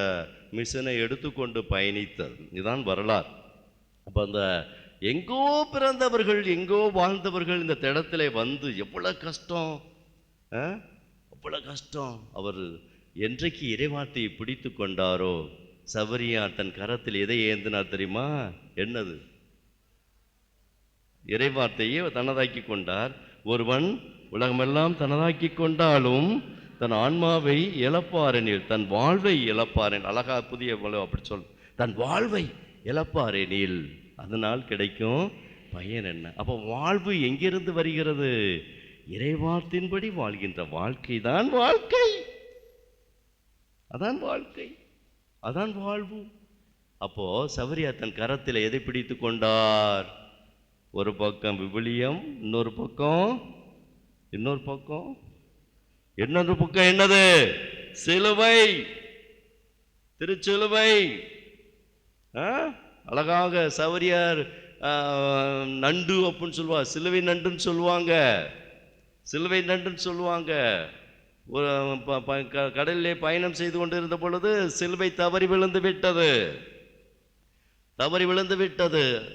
மிஷனை எடுத்துக்கொண்டு பயணித்தது. இதுதான் வரலாறு. அப்போ அந்த எங்கோ பிறந்தவர்கள், எங்கோ வாழ்ந்தவர்கள் இந்த இடத்துல வந்து எவ்வளோ கஷ்டம், அவ்வளவு கஷ்டம். அவர் என்றைக்கு இறைவார்த்தையை பிடித்து கொண்டாரோ, சவரியார் தன் கரத்தில் எதை ஏந்தினார் தெரியுமா? என்னது? இறைவார்த்தையை தனதாக்கி கொண்டார். ஒருவன் உலகமெல்லாம் தனதாக்கி கொண்டாலும் தன் ஆன்மாவை இழப்பாரெனில், தன் வாழ்வை இழப்பாரென். அழகா புதிய அப்படி சொல், தன் வாழ்வை இழப்பாரெனில் அதனால் கிடைக்கும் பயன் என்ன? அப்போ வாழ்வு எங்கிருந்து வருகிறது? இறைவார்த்தையின்படி வாழ்கின்ற வாழ்க்கை தான் வாழ்க்கை. அதான் வாழ்க்கை, அதான் வாழ்வு. அப்போ சவரியா தன் கரத்தில் எதை பிடித்து கொண்டார்? ஒரு பக்கம் விவிலியம், இன்னொரு பக்கம் என்னது? சிலுவை, திருச்சிலுவை. அழகாக சவரியார் நண்டு அப்படின்னு சொல்லுவாங்க, சிலுவை நண்டுன்னு சொல்லுவாங்க. ஒரு கடலிலே பயணம் செய்து கொண்டிருந்த பொழுது சிலுவை தவறி விழுந்து விட்டது.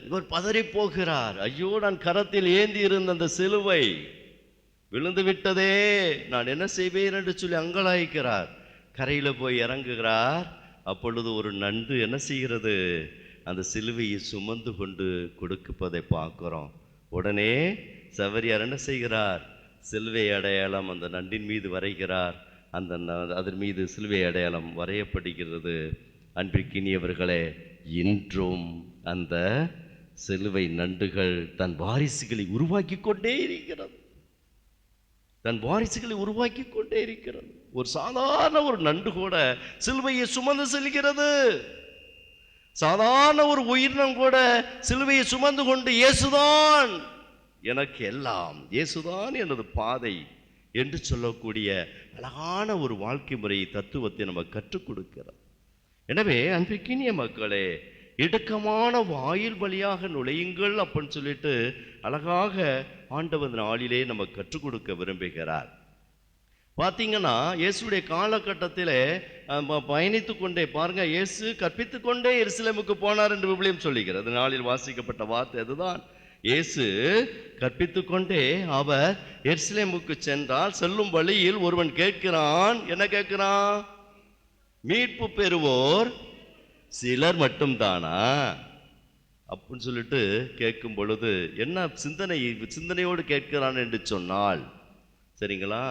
இவர் பதறி போகிறார். ஐயோ, நான் கரத்தில் ஏந்தி இருந்த அந்த சிலுவை விழுந்து விட்டதே, நான் என்ன செய்வேன் என்று சொல்லி அங்கலாய்க்கிறார். கரையில் போய் இறங்குகிறார். அப்பொழுது ஒரு நண்டு என்ன செய்கிறது? அந்த சிலுவையை சுமந்து கொண்டு கொடுப்பதை பார்க்கிறோம். உடனே சவரியார் என்ன செய்கிறார்? சிலுவை அடையாளம் அந்த நண்டின் மீது வரைகிறார். அதன் மீது சிலுவை அடையாளம் வரையப்படுகிறது. அன்பிற்கினியவர்களே, இன்றும் அந்த சிலுவை நண்டுகள் தன் வாரிசுகளை உருவாக்கி கொண்டே இருக்கிறது. ஒரு சாதாரண ஒரு நண்டு கூட சிலுவையை சுமந்து செல்கிறது. சாதாரண ஒரு உயிரினம் கூட சிலுவையை சுமந்து கொண்டு இயேசுதான் எனக்கு எல்லாம், இயேசுதான் எனது பாதை என்று சொல்லக்கூடிய அழகான ஒரு வாழ்க்கை முறை தத்துவத்தை நம்ம கற்றுக் கொடுக்கிறோம். எனவே அன்பிற்கினிய மக்களே, இடுக்கமான வாயில் வழியாக நுழையுங்கள் அப்படின்னு சொல்லிட்டு அழகாக ஆண்டவர் நாளிலே நம்ம கற்றுக் கொடுக்க விரும்புகிறார். பார்த்தீங்கன்னா இயேசுடைய காலகட்டத்தில் பயணித்து கொண்டே பாருங்க, இயேசு கற்பித்து கொண்டே எருசலேமுக்கு போனார் என்று விவிலியம் சொல்லுகிறது. நாளில் வாசிக்கப்பட்ட வார்த்தை அதுதான். இயேசு கற்பித்து கொண்டே அவர் எருசலேமுக்கு சென்றால், செல்லும் வழியில் ஒருவன் கேட்கிறான். என்ன கேட்கிறான்? மீட்பு பெறுவோர் சிலர் மட்டும்தானா அப்படின்னு சொல்லிட்டு கேட்கும் பொழுது என்ன சிந்தனையோடு கேட்கிறான் என்று சொன்னால், சரிங்களா,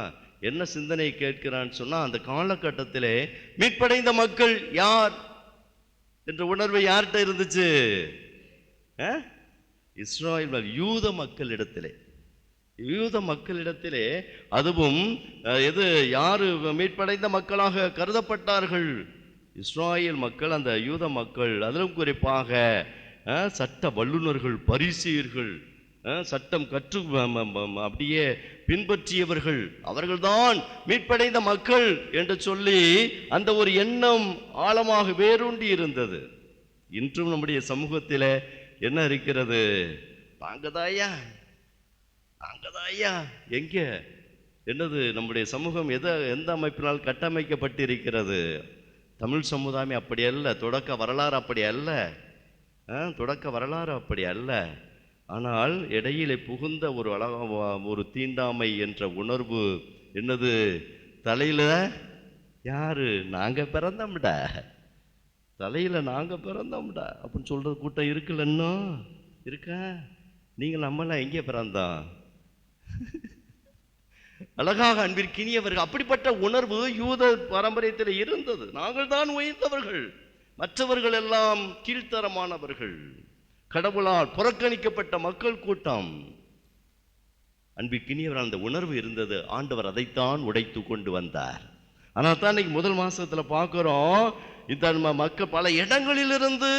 என்ன சிந்தனை கேட்கிறான்னு சொன்னா, அந்த காலகட்டத்திலே மீட்படைந்த மக்கள் யார் என்ற உணர்வு யார்கிட்ட இருந்துச்சு? இஸ்ராயேல் யூத மக்களிடத்திலே அதுவும் யாரு மீட்படைந்த மக்களாக கருதப்பட்டார்கள்? இஸ்ராயேல் மக்கள், அந்த யூத மக்கள். அதிலும் குறிப்பாக சட்ட வல்லுநர்கள், பரிசேயர்கள், சட்டம் கற்று அப்படியே பின்பற்றியவர்கள், அவர்கள்தான் மீட்படைந்த மக்கள் என்று சொல்லி அந்த ஒரு எண்ணம் ஆழமாக வேரூண்டி இருந்தது. இன்றும் நம்முடைய சமூகத்தில் என்ன இருக்கிறது? தாங்கதாயா எங்க என்னது? நம்முடைய சமூகம் எந்த அமைப்பினால் கட்டமைக்கப்பட்டிருக்கிறது? தமிழ் சமுதாயம் அப்படி அல்ல. தொடக்க வரலாறு அப்படி அல்ல. ஆனால் இடையிலே புகுந்த ஒரு தீண்டாமை என்ற உணர்வு என்னது? தலையில யாரு? நாங்க பிறந்தோம்டா அப்படின்னு சொல்றது கூட்டம் இருக்குல்ல, இன்னும் இருக்கா? நீங்கள் நம்மளாம் எங்கே பிறந்தோம்? அழகாக அன்பிற்கினியவர்கள், அப்படிப்பட்ட உணர்வு யூத பாரம்பரியத்தில் இருந்தது. நாங்கள் தான் உயர்ந்தவர்கள், மற்றவர்கள் எல்லாம் கீழ்த்தரமானவர்கள், கடவுளால் புறக்கணிக்கப்பட்ட மக்கள் கூட்டம். அன்பிற்கினியவர் அந்த உணர்வு இருந்தது. ஆண்டவர் அதைத்தான் உடைத்து கொண்டு வந்தார். ஆனால் தான் இன்னைக்கு முதல் மாசத்துல பார்க்கிறோம், இந்த மக்கள் பல இடங்களிலிருந்து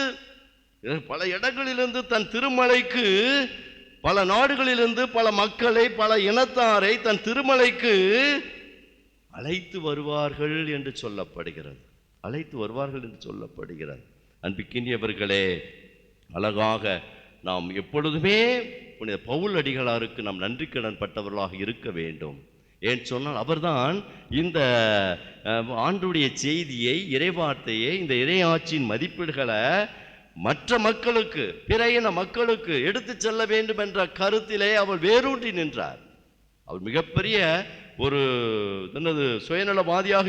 தன் திருமலைக்கு, பல நாடுகளிலிருந்து பல மக்களை, பல இனத்தாரை தன் திருமலைக்கு அழைத்து வருவார்கள் என்று சொல்லப்படுகிறது. அன்பிற்கினியவர்களே, அழகாக நாம் எப்பொழுதுமே புனித பவுல் அடிகளாருக்கு நாம் நன்றி கடன் பட்டவர்களாக இருக்க வேண்டும். ஏன் சொன்னால் அவர்தான் இந்த ஆண்டுடைய செய்தியை, இறைவார்த்தையை, இந்த இறையாட்சியின் மதிப்பீடுகளை மற்ற மக்களுக்கு, பிற இன மக்களுக்கு எடுத்து செல்ல வேண்டும் என்ற கருத்திலே அவர் வேரூன்றி நின்றார். அவர் மிகப்பெரிய ஒரு என்னது சுயநலவாதியாக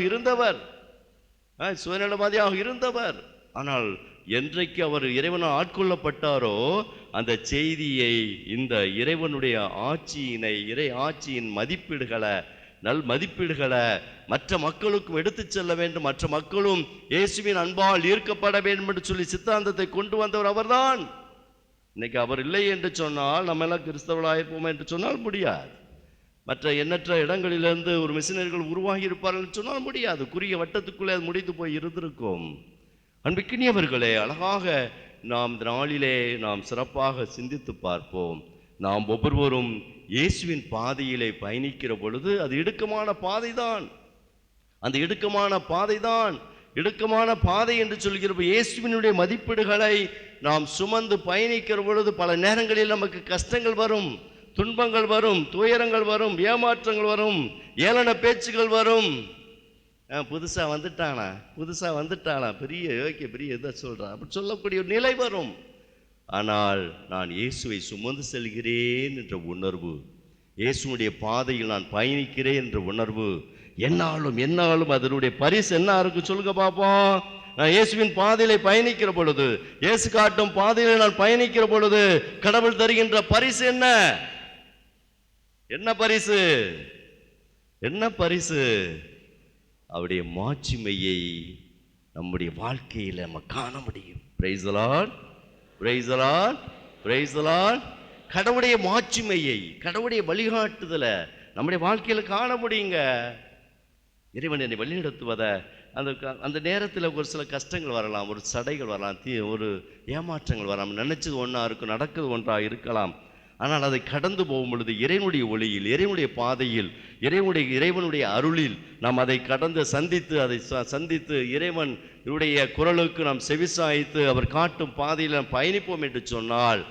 இருந்தவர். ஆனால் என்றைக்கு அவர் இறைவனால் ஆட்கொள்ளப்பட்டாரோ அந்த செய்தியை, இந்த இறைவனுடைய ஆட்சியினை, இறை ஆட்சியின் மதிப்பீடுகளை, நல் மதிப்பீடுகளை மற்ற மக்களுக்கும் எடுத்து செல்ல வேண்டும், மற்ற மக்களும் இயேசுவின் அன்பால் ஈர்க்கப்பட வேண்டும் என்று சொல்லி சித்தாந்தத்தை கொண்டு வந்தவர் அவர்தான். இன்னைக்கு அவர் இல்லை என்று சொன்னால் நம்ம எல்லாம் கிறிஸ்தவர்களாயிருப்போம் என்று சொன்னால் முடியாது. மற்ற எண்ணற்ற இடங்களிலிருந்து ஒரு மிஷினரிகள் உருவாகி இருப்பார்கள் என்று சொன்னால் முடியாது. குறுகிய வட்டத்துக்குள்ளே அது முடித்து போய் இருந்திருக்கும். அன்பிற்கினியவர்களே, அழகாக நாம் இந்த நாளிலே நாம் சிறப்பாக சிந்தித்து பார்ப்போம். நாம் ஒவ்வொருவரும் இயேசுவின் பாதையிலே பயணிக்கிற பொழுது அது இடுக்கமான பாதைதான். அந்த இடுக்கமான பாதை என்று சொல்கிற இயேசுவினுடைய மதிப்பீடுகளை நாம் சுமந்து பயணிக்கிற பொழுது பல நேரங்களில் நமக்கு கஷ்டங்கள் வரும், துன்பங்கள் வரும், துயரங்கள் வரும், ஏமாற்றங்கள் வரும், ஏளன பேச்சுகள் வரும். புதுசா வந்துட்டானா பெரிய இதை சொல்றான் அப்படி சொல்லக்கூடிய ஒரு நிலை வரும். ஆனால் நான் இயேசுவை சுமந்து செல்கிறேன் என்ற உணர்வு, இயேசுடைய பாதையில் நான் பயணிக்கிறேன் என்ற உணர்வு என்னாலும் அதனுடைய பரிசு என்ன இருக்கு சொல்லுங்க பாப்போம். நான் இயேசுவின் பாதையிலே பயணிக்கிற பொழுது, இயேசு காட்டும் பாதையிலே நான் பயணிக்கிற பொழுது கடவுள் தருகின்ற பரிசு என்ன பரிசு? அவருடைய மாட்சிமையை நம்முடைய வாழ்க்கையில் நம்ம காண முடியும். Price the Lord, praise the Lord, praise the Lord. கடவுளுடைய மாட்சிமையை, கடவுளுடைய வழிகாட்டுதலை நம்முடைய வாழ்க்கையில் காண முடியுங்க. இறைவன் என்னை வழிநடத்துவத அந்த நேரத்தில் ஒரு சில கஷ்டங்கள் வரலாம், ஒரு சடைகள் வரலாம், ஒரு ஏமாற்றங்கள் வரலாம், நினைச்சது ஒன்றா இருக்கும், நடக்குது ஒன்றாக இருக்கலாம். ஆனால் அதை கடந்து போகும் பொழுது இறைவனுடைய ஒளியில், இறைவனுடைய பாதையில், இறைவனுடைய அருளில் நாம் அதை கடந்து சந்தித்து இறைவனுடைய குரலுக்கு நாம் செவிசாய்த்து அவர் காட்டும் பாதையில் நாம் பயணிப்போம் என்று சொன்னால்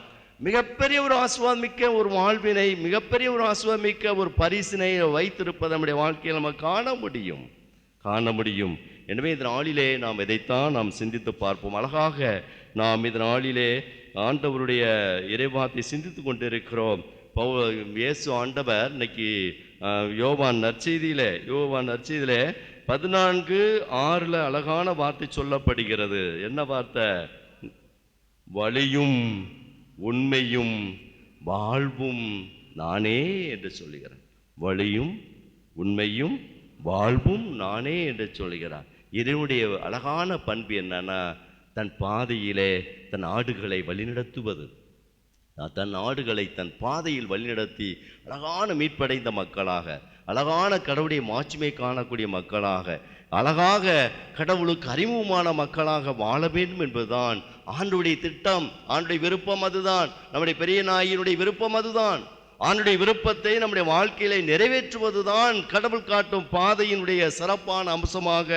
மிகப்பெரிய ஒரு ஆசீர்வாதமிக்க ஒரு வாழ்வினை, மிகப்பெரிய ஒரு ஆசீர்வாதமிக்க ஒரு பரிசினை வைத்திருப்பது நம்முடைய வாழ்க்கையில் நம்ம காண முடியும். எனவே இந்த நாளிலே நாம் இதைத்தான் நாம் சிந்தித்து பார்ப்போம். அழகாக நாம் இந்த நாளிலே ஆண்டவருடைய இறைவார்த்தை சிந்தித்து கொண்டிருக்கிறோம். இயேசு ஆண்டவர் இன்னைக்கு யோவான் நற்செய்தியிலே 14:6 அழகான வார்த்தை சொல்லப்படுகிறது. என்ன வார்த்தை? வழியும் உண்மையும் வாழ்வும் நானே என்று சொல்லுகிறார். வழியும் உண்மையும் வாழ்வும் நானே என்று சொல்லுகிறார். இதனுடைய அழகான பண்பு என்னன்னா, தன் பாதையிலே தன் ஆடுகளை வழிநடத்துவது, தன் ஆடுகளை தன் பாதையில் வழிநடத்தி அழகான மீட்படைந்த மக்களாக, அழகான கடவுளுடைய மாட்சிமை காணக்கூடிய மக்களாக, அழகாக கடவுளுக்கு அறிமுகமான மக்களாக வாழ வேண்டும் என்பதுதான் ஆண்டுடைய திட்டம், ஆண்டுடைய விருப்பம் அதுதான். நம்முடைய பெரிய நாயினுடைய விருப்பம் அதுதான். ஆண்டுடைய விருப்பத்தை நம்முடைய வாழ்க்கையில நிறைவேற்றுவதுதான் கடவுள் காட்டும் பாதையினுடைய சிறப்பான அம்சமாக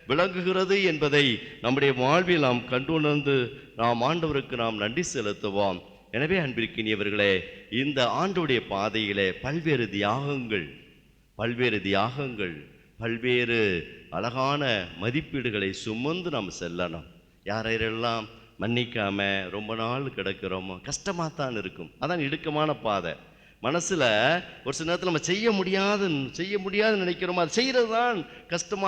விளங்குகிறது என்பதை நம்முடைய வாழ்வில் நாம் கண்டுணர்ந்து நாம் ஆண்டவருக்கு நாம் நன்றி செலுத்துவோம். எனவே அன்பிற்கினியவர்களே, இந்த ஆண்டுடைய பாதையிலே பல்வேறு தியாகங்கள், பல்வேறு அழகான மதிப்பீடுகளை சுமந்து நாம் செல்லணும். யாரெல்லாம் மன்னிக்காம ரொம்ப நாள் கிடக்கிறோமோ கஷ்டமாக தான் இருக்கும். அதான் இடுக்கமான பாதை. மனசில் ஒரு சில நேரத்தில் நம்ம செய்ய முடியாதுன்னு நினைக்கிறோமோ, அது செய்கிறது தான்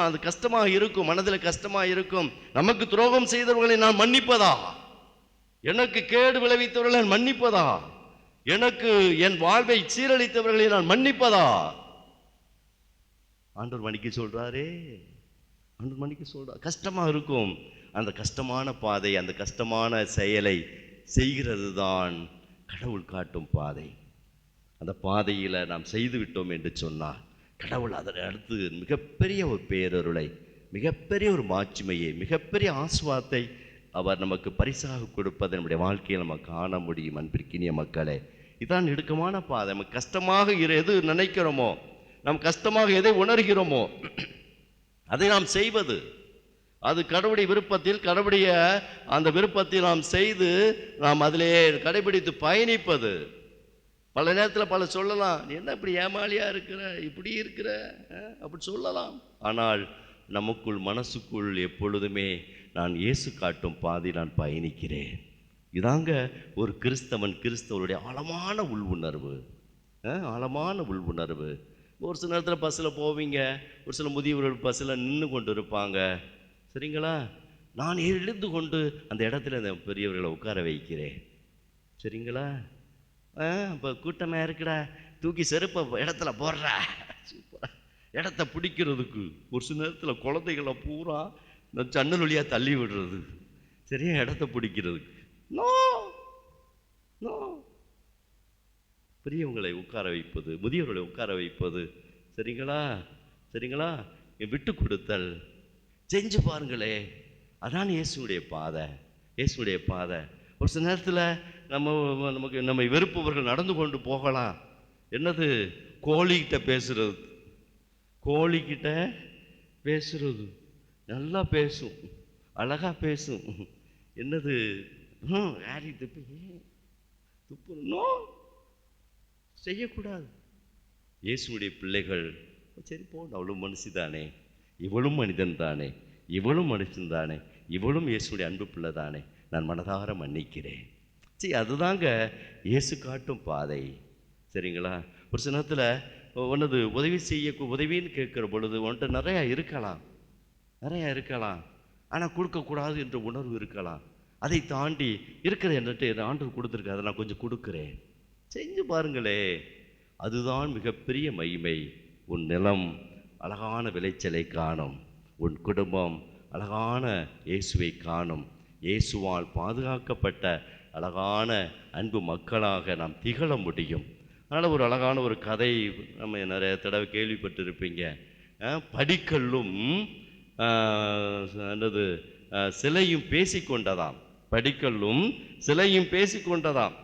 அது கஷ்டமாக இருக்கும், மனதில் கஷ்டமாக இருக்கும். நமக்கு துரோகம் செய்தவர்களை நான் மன்னிப்பதா? எனக்கு கேடு விளைவித்தவர்களை நான் மன்னிப்பதா? எனக்கு என் வாழ்வை சீரழித்தவர்களை நான் மன்னிப்பதா? ஆண்டவர் மன்னிக்க சொல்றாரே, கஷ்டமாக இருக்கும். அந்த கஷ்டமான பாதை, அந்த கஷ்டமான செயலை செய்கிறது தான் கடவுள் காட்டும் பாதை. அந்த பாதையில் நாம் செய்து விட்டோம் என்று சொன்னார் கடவுள் அதனை அடுத்து மிகப்பெரிய ஒரு பேரருளை, மிகப்பெரிய ஒரு மாட்சிமையை, மிகப்பெரிய ஆசீர்வாதத்தை அவர் நமக்கு பரிசாக கொடுப்பதை நம்முடைய வாழ்க்கையில் நம்ம காண முடியும். அன்பிற்கினிய மக்களே, இதான் இடுக்கமான பாதை. நம்ம கஷ்டமாக எது நினைக்கிறோமோ, நாம் கஷ்டமாக எதை உணர்கிறோமோ அதை நாம் செய்வது, அது கடவுளுடைய விருப்பத்தில், கடவுளுடைய அந்த விருப்பத்தில் நாம் செய்து நாம் அதிலே கடைபிடித்து பயணிப்பது. பல நேரத்தில் பல சொல்லலாம், நீ என்ன இப்படி ஏமாளியா இருக்கிற, இப்படி இருக்கிற அப்படி சொல்லலாம். ஆனால் நமக்குள் மனசுக்குள் எப்பொழுதுமே நான் இயேசு காட்டும் பாதை நான் பயணிக்கிறேன். இதாங்க ஒரு கிறிஸ்தவருடைய ஆழமான உள்வுணர்வு. ஒரு சில நேரத்தில் பஸ்ஸில் போவீங்க, ஒரு சில முதியவர்கள் பஸ்ஸில் நின்று கொண்டு இருப்பாங்க. சரிங்களா? நான் எழுந்து கொண்டு அந்த இடத்துல அந்த பெரியவர்களை உட்கார வைக்கிறேன். சரிங்களா? இப்போ கூட்டமாக இருக்குடா, தூக்கி செருப்பை இடத்துல போடுறா, சூப்பராக இடத்த பிடிக்கிறதுக்கு. ஒரு சில நேரத்தில் குழந்தைகளை பூரா இந்த ஜன்னல் வழியாக தள்ளி விடுறது, சரியா, இடத்த பிடிக்கிறதுக்கு. நோ நோ, பெரியவங்களை உட்கார வைப்பது, முதியவர்களை உட்கார வைப்பது, சரிங்களா? சரிங்களா? விட்டு கொடுத்தல் செஞ்சு பாருங்களே, அதான் இயேசுடைய பாதை. இயேசுடைய பாதை. ஒரு சில நேரத்தில் நம்மை வெறுப்பவர்கள் நடந்து கொண்டு போகலாம். என்னது? கோழிக்கிட்ட பேசுறது. கோழிக்கிட்ட பேசுறது நல்லா பேசும், அழகா பேசும். என்னது? யாரி துப்புனோ செய்யக்கூடாது. இயேசுடைய பிள்ளைகள் சரி போன, அவளும் மனுஷி தானே, இவளும் மனிதன் தானே, இவளும் மனுஷன் தானே, இவளும் இயேசுடைய அன்பு பிள்ளை தானே, நான் மனதார மன்னிக்கிறேன். சரி, அதுதாங்க இயேசு காட்டும் பாதை. சரிங்களா? ஒரு சில நேரத்தில் ஒன்னது உதவின்னு கேட்குற பொழுது உன்கிட்ட நிறையா இருக்கலாம், ஆனால் கொடுக்கக்கூடாது என்ற உணர்வு இருக்கலாம். அதை தாண்டி இருக்கிற என்கிட்ட ஆண்டவர் கொடுத்துருக்கு, அதை நான் கொஞ்சம் கொடுக்குறேன். செஞ்சு பாருங்களே, அதுதான் மிகப்பெரிய மகிமை. உன் நிலம் அழகான விளைச்சலை காணும், உன் குடும்பம் அழகான இயேசுவை காணும். இயேசுவால் பாதுகாக்கப்பட்ட அழகான அன்பு மக்களாக நாம் திகழ முடியும். அதனால் ஒரு அழகான ஒரு கதை நம்ம நிறைய தடவை கேள்விப்பட்டிருப்பீங்க. படிக்கல்லும் என்னது சிலையும் பேசிக்கொண்டதாம். படிக்கல்லும் சிலையும் பேசிக்கொண்டதாம்.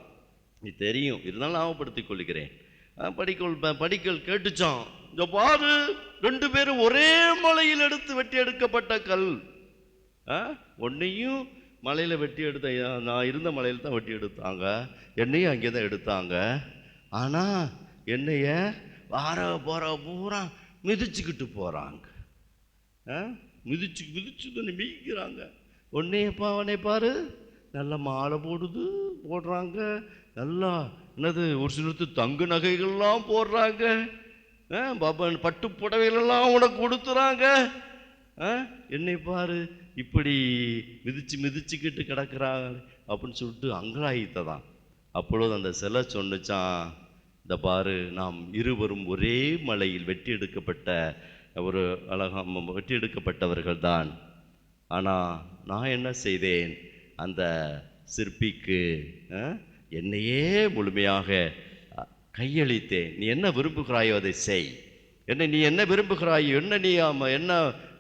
இது தெரியும், இருந்தாலும் ஞாபகப்படுத்திக் கொள்கிறேன். படிக்கல் கேட்டுச்சான், இந்த பாரு, 2 பேரும் ஒரே மலையில் எடுத்து வெட்டி எடுக்கப்பட்ட கல். ஒன்னையும் மலையில் வெட்டி எடுத்த, நான் இருந்த மலையில் தான் வெட்டி எடுத்தாங்க, என்னையும் அங்கே தான் எடுத்தாங்க. ஆனால் என்னைய வார போகிற பூரா மிதிச்சுக்கிட்டு போகிறாங்க. மிதிச்சு தானே மிதிக்கிறாங்க. அவனை பாரு, நல்லா மாலை போடுறாங்க, நல்லா என்னது ஒரு சிலத்து தங்க நகைகள்லாம் போடுறாங்க, பட்டு புடவைகளெல்லாம் உனக்கு கொடுத்துறாங்க. என்னை பாரு இப்படி மிதிச்சுக்கிட்டு கிடக்கிறாங்க அப்படின்னு சொல்லிட்டு அங்கலாயித்ததான். அப்பொழுது அந்த சிலை சொன்னிச்சான், இந்த பாரு, நாம் இருவரும் ஒரே மலையில் வெட்டி எடுக்கப்பட்டவர்கள் தான். ஆனால் நான் என்ன செய்தேன், அந்த சிற்பிக்கு என்னையே முழுமையாக கையளித்தேன். நீ என்ன விரும்புகிறாயோ அதை செய், நீ என்ன விரும்புகிறாயோ, என்ன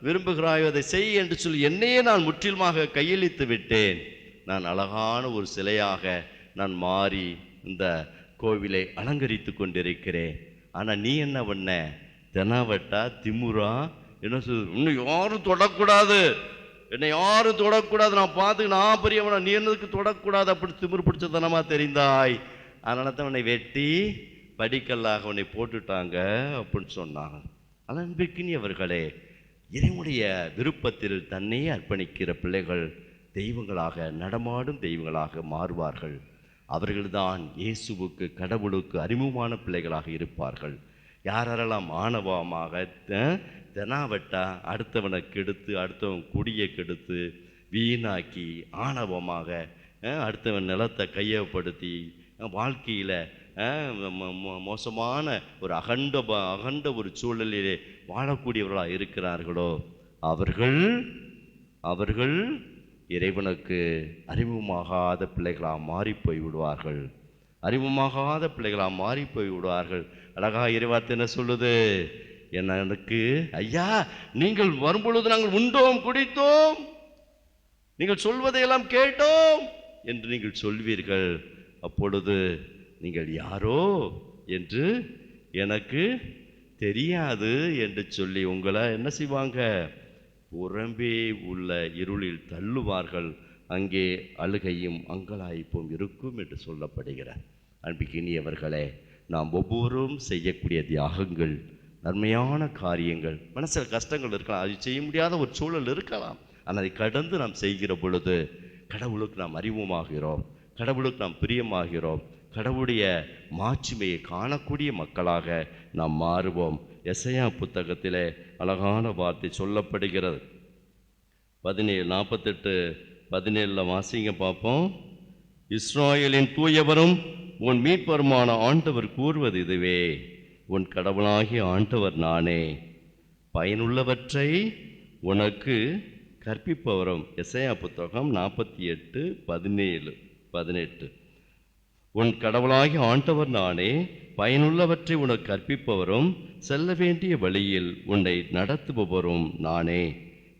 விரும்புகிறாயோ அதை செய் என்று சொல்லி என்னையே நான் முற்றிலுமாக கையளித்து விட்டேன். நான் அழகான ஒரு சிலையாக நான் மாறி இந்த கோவிலை அலங்கரித்து கொண்டிருக்கிறேன். ஆனால் நீ என்ன பண்ண? தெனாவட்டா, திமுறா, என்ன சொல்றது, இன்னும் யாரும் தொடக்கூடாது, என்னை யாரும் தொடக்கூடாது, நான் பார்த்து நான் பெரியவனா, நீ என்னதுக்கு தொடக்கூடாது அப்படி திமிரு பிடிச்சதனமா தெரிந்தாய். அதனால தான் உன்னை வெட்டி படிக்கல்லாக உன்னை போட்டுட்டாங்க அப்படின்னு சொன்னாங்க. அன்பிற்கினியவர்களே, இறைவனுடைய விருப்பத்தில் தன்னையே அர்ப்பணிக்கிற பிள்ளைகள் தெய்வங்களாக, நடமாடும் தெய்வங்களாக மாறுவார்கள். அவர்கள்தான் இயேசுவுக்கு, கடவுளுக்கு அறிமுகமான பிள்ளைகளாக இருப்பார்கள். யாரெல்லாம் ஆணவமாக தெனாவட்டா அடுத்தவனை கெடுத்து, அடுத்தவன் குடியை கெடுத்து வீணாக்கி, ஆணவமாக அடுத்தவன் நிலத்தை கையப்படுத்தி வாழ்க்கையில் மோசமான ஒரு அகண்ட ஒரு சூழலிலே வாழக்கூடியவர்களாக இருக்கிறார்களோ அவர்கள் இறைவனுக்கு அறிமுகமாகாத பிள்ளைகளாக மாறிப்போய் விடுவார்கள். அறிமுகமாகாத பிள்ளைகளாக மாறிப்போய் விடுவார்கள். அழகா இறைவார்த்தை என்ன சொல்லுது? எனக்கு ஐயா, நீங்கள் வரும்பொழுது நாங்கள் உண்டோம், குடித்தோம், நீங்கள் சொல்வதையெல்லாம் கேட்டோம் என்று நீங்கள் சொல்வீர்கள். அப்பொழுது நீங்கள் யாரோ என்று எனக்கு தெரியாது என்று சொல்லி உங்களை என்ன செய்வாங்க? புறம்பே உள்ள இருளில் தள்ளுவார்கள். அங்கே அழுகையும் அங்கலாய்ப்பும் இருக்கும் என்று சொல்லப்படுகிறார். அன்பிக்கினியவர்களே, நாம் ஒவ்வொருவரும் செய்யக்கூடிய தியாகங்கள், நன்மையான காரியங்கள், மனசில் கஷ்டங்கள் இருக்கலாம், அது செய்ய முடியாத ஒரு சூழல் இருக்கலாம். ஆனால் அதை கடந்து நாம் செய்கிற பொழுது கடவுளுக்கு நாம் அறிமுகமாகிறோம், கடவுளுக்கு நாம் பிரியமாகிறோம், கடவுளுடைய மாட்சிமையை காணக்கூடிய மக்களாக நாம் மாறுவோம். எசையா புத்தகத்திலே அழகான வார்த்தை சொல்லப்படுகிறது. 47:48-17 வாசிங்க பார்ப்போம். இஸ்ராயேலின் தூயவரும் உன் மீட்பருமான ஆண்டவர் கூறுவது இதுவே, உன் கடவுளாகிய ஆண்டவர் நானே, பயனுள்ளவற்றை உனக்கு கற்பிப்பவரும். எசையா புத்தகம் 48:17-18. உன் கடவுளாகிய ஆண்டவர் நானே, பயனுள்ளவற்றை உனக்கு கற்பிப்பவரும் செல்ல வேண்டிய வழியில் உன்னை நடத்துபவரும் நானே.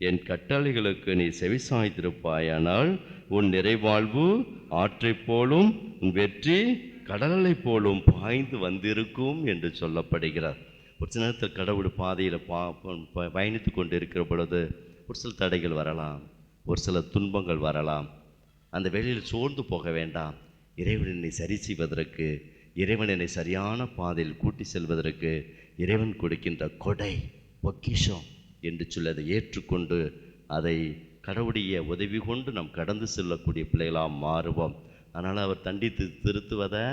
என் கட்டளைகளுக்கு நீ செவிசாய்த்திருப்பாயானால் உன் நிறைவாழ்வு ஆற்றைப் போலும் உன் வெற்றி கடலை போலும் பாய்ந்து வந்திருக்கும் என்று சொல்லப்படுகிறார். ஒரு சில நேரத்தில் கடவுள் பாதையில் பயணித்து கொண்டு இருக்கிற பொழுது ஒரு சில தடைகள் வரலாம், ஒரு சில துன்பங்கள் வரலாம். அந்த வேளையில் சோர்ந்து போக வேண்டாம். இறைவனை சரி செய்வதற்கு, இறைவனை சரியான பாதையில் கூட்டி செல்வதற்கு இறைவன் கொடுக்கின்ற கொடை பொக்கிஷம் என்று சொல்லி அதை ஏற்றுக்கொண்டு அதை கடவுளுடைய உதவி கொண்டு நாம் கடந்து செல்லக்கூடிய பிள்ளைகளாக மாறுவோம். அதனால் அவர் தண்டித்து திருத்துவதை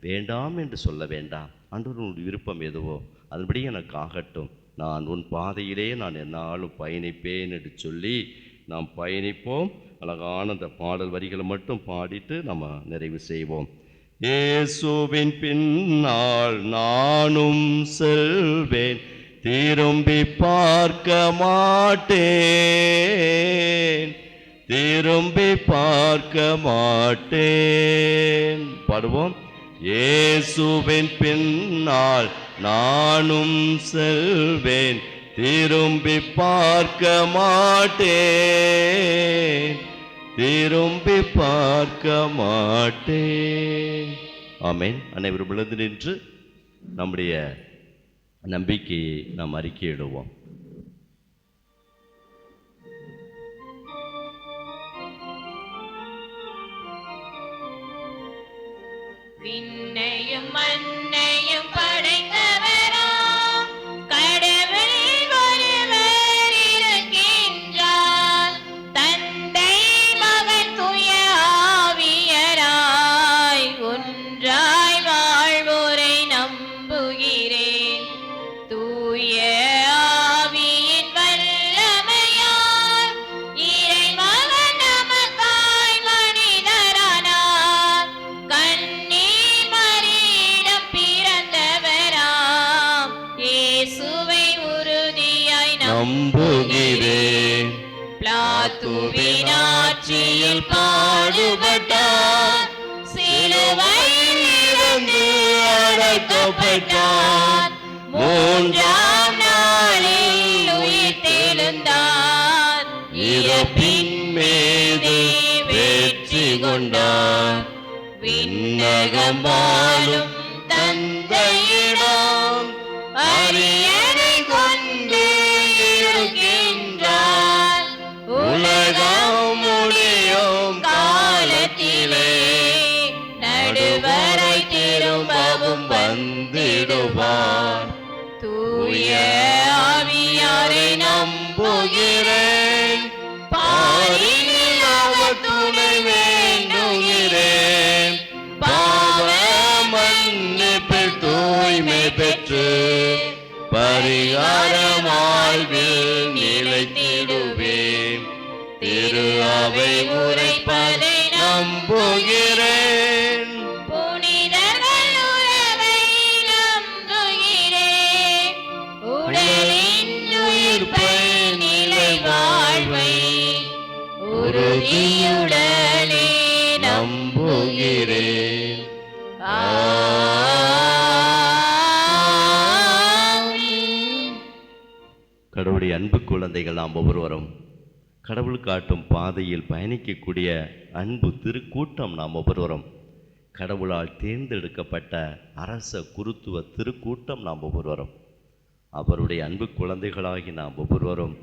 வேண்டாம் என்று சொல்ல வேண்டாம். ஆண்டவருடைய விருப்பம் எதுவோ அதன்படி எனக்கு ஆகட்டும், நான் உன் பாதையிலே நான் என்னாலும் பயணிப்பேன் என்று சொல்லி நாம் பயணிப்போம். அழகான அந்த பாடல் வரிகளை மட்டும் பாடிட்டு நம்ம நிறைவு செய்வோம். இயேசுவின் பின்னால் நானும் செல்வேன், திரும்பி பார்க்க மாட்டேன், திரும்பி பார்க்க மாட்டேன். பாடுவோம். இயேசுவின் பின்னால் நானும் செல்வேன், திரும்பி பார்க்க மாட்டேன், திரும்பி பார்க்க மாட்டேன். ஆமென். அனைவரும் எழுந்து நின்று நம்முடைய நம்பிக்கையை நாம் அறிக்கையிடுவோம். விண்ணையும் மண்ணையும் படைத்தவராம் கடவுள் ஒருவர் இருக்கின்றார், தந்தை மகன் தூய ஆவியராய் ஒன்றாய் வாழ்வோரை நம்புகிறேன். தூய ஆவியின் வல்லமையால் இறைமகன் நமக்காய் மனிதரானார், கன்னி மரியிடம் பிறந்தவராம் இயேசுவை உறுதியாய் நம்புகிறேன். பிலாத்துவின் ஆட்சியில் பாடுபட்டார், சிலுவையில் இருந்து அடக்கப்பட்டார், மூன்றாம் நாளில் உயிர்த்தெழுந்தார், இறப்பின் மீது வெற்றி கொண்டார். விண்ணகம் வாழும் தந்தையிடம் அரியணை கொண்டு இருக்கின்றார், உலகம் முடியும் காலத்திலே நடுவரை திரும்பவும் வந்திடுவார். தூய ஆவியாரை நம்புகிறேன், பாரினில் அவர் துணை வேண்டுகிறேன், பாவ மன்னிப்பில் தூய்மை பெற்று பரிகாரம் வாழ்வில் நிலைத்திடுவேன். திரு அவை உரைப்பதை நம்புகிறேன், புனிதர்கள் உறவை நம்புகிறேன், உடலின் உயிர்ப்பை நிலை வாழ்வை உறுதியுடனே நம்புகிறேன். கடவுளுடைய அன்பு குழந்தைகள் நாம் ஒவ்வொருவரும் கடவுள் காட்டும் பாதையில் பயணிக்கக்கூடிய அன்பு திருக்கூட்டம் நாம் ஒவ்வொருவரும், கடவுளால் தேர்ந்தெடுக்கப்பட்ட அரச குருத்துவ திருக்கூட்டம் நாம் ஒவ்வொருவரும், அவருடைய அன்பு குழந்தைகளாகி நாம் ஒவ்வொருவரும்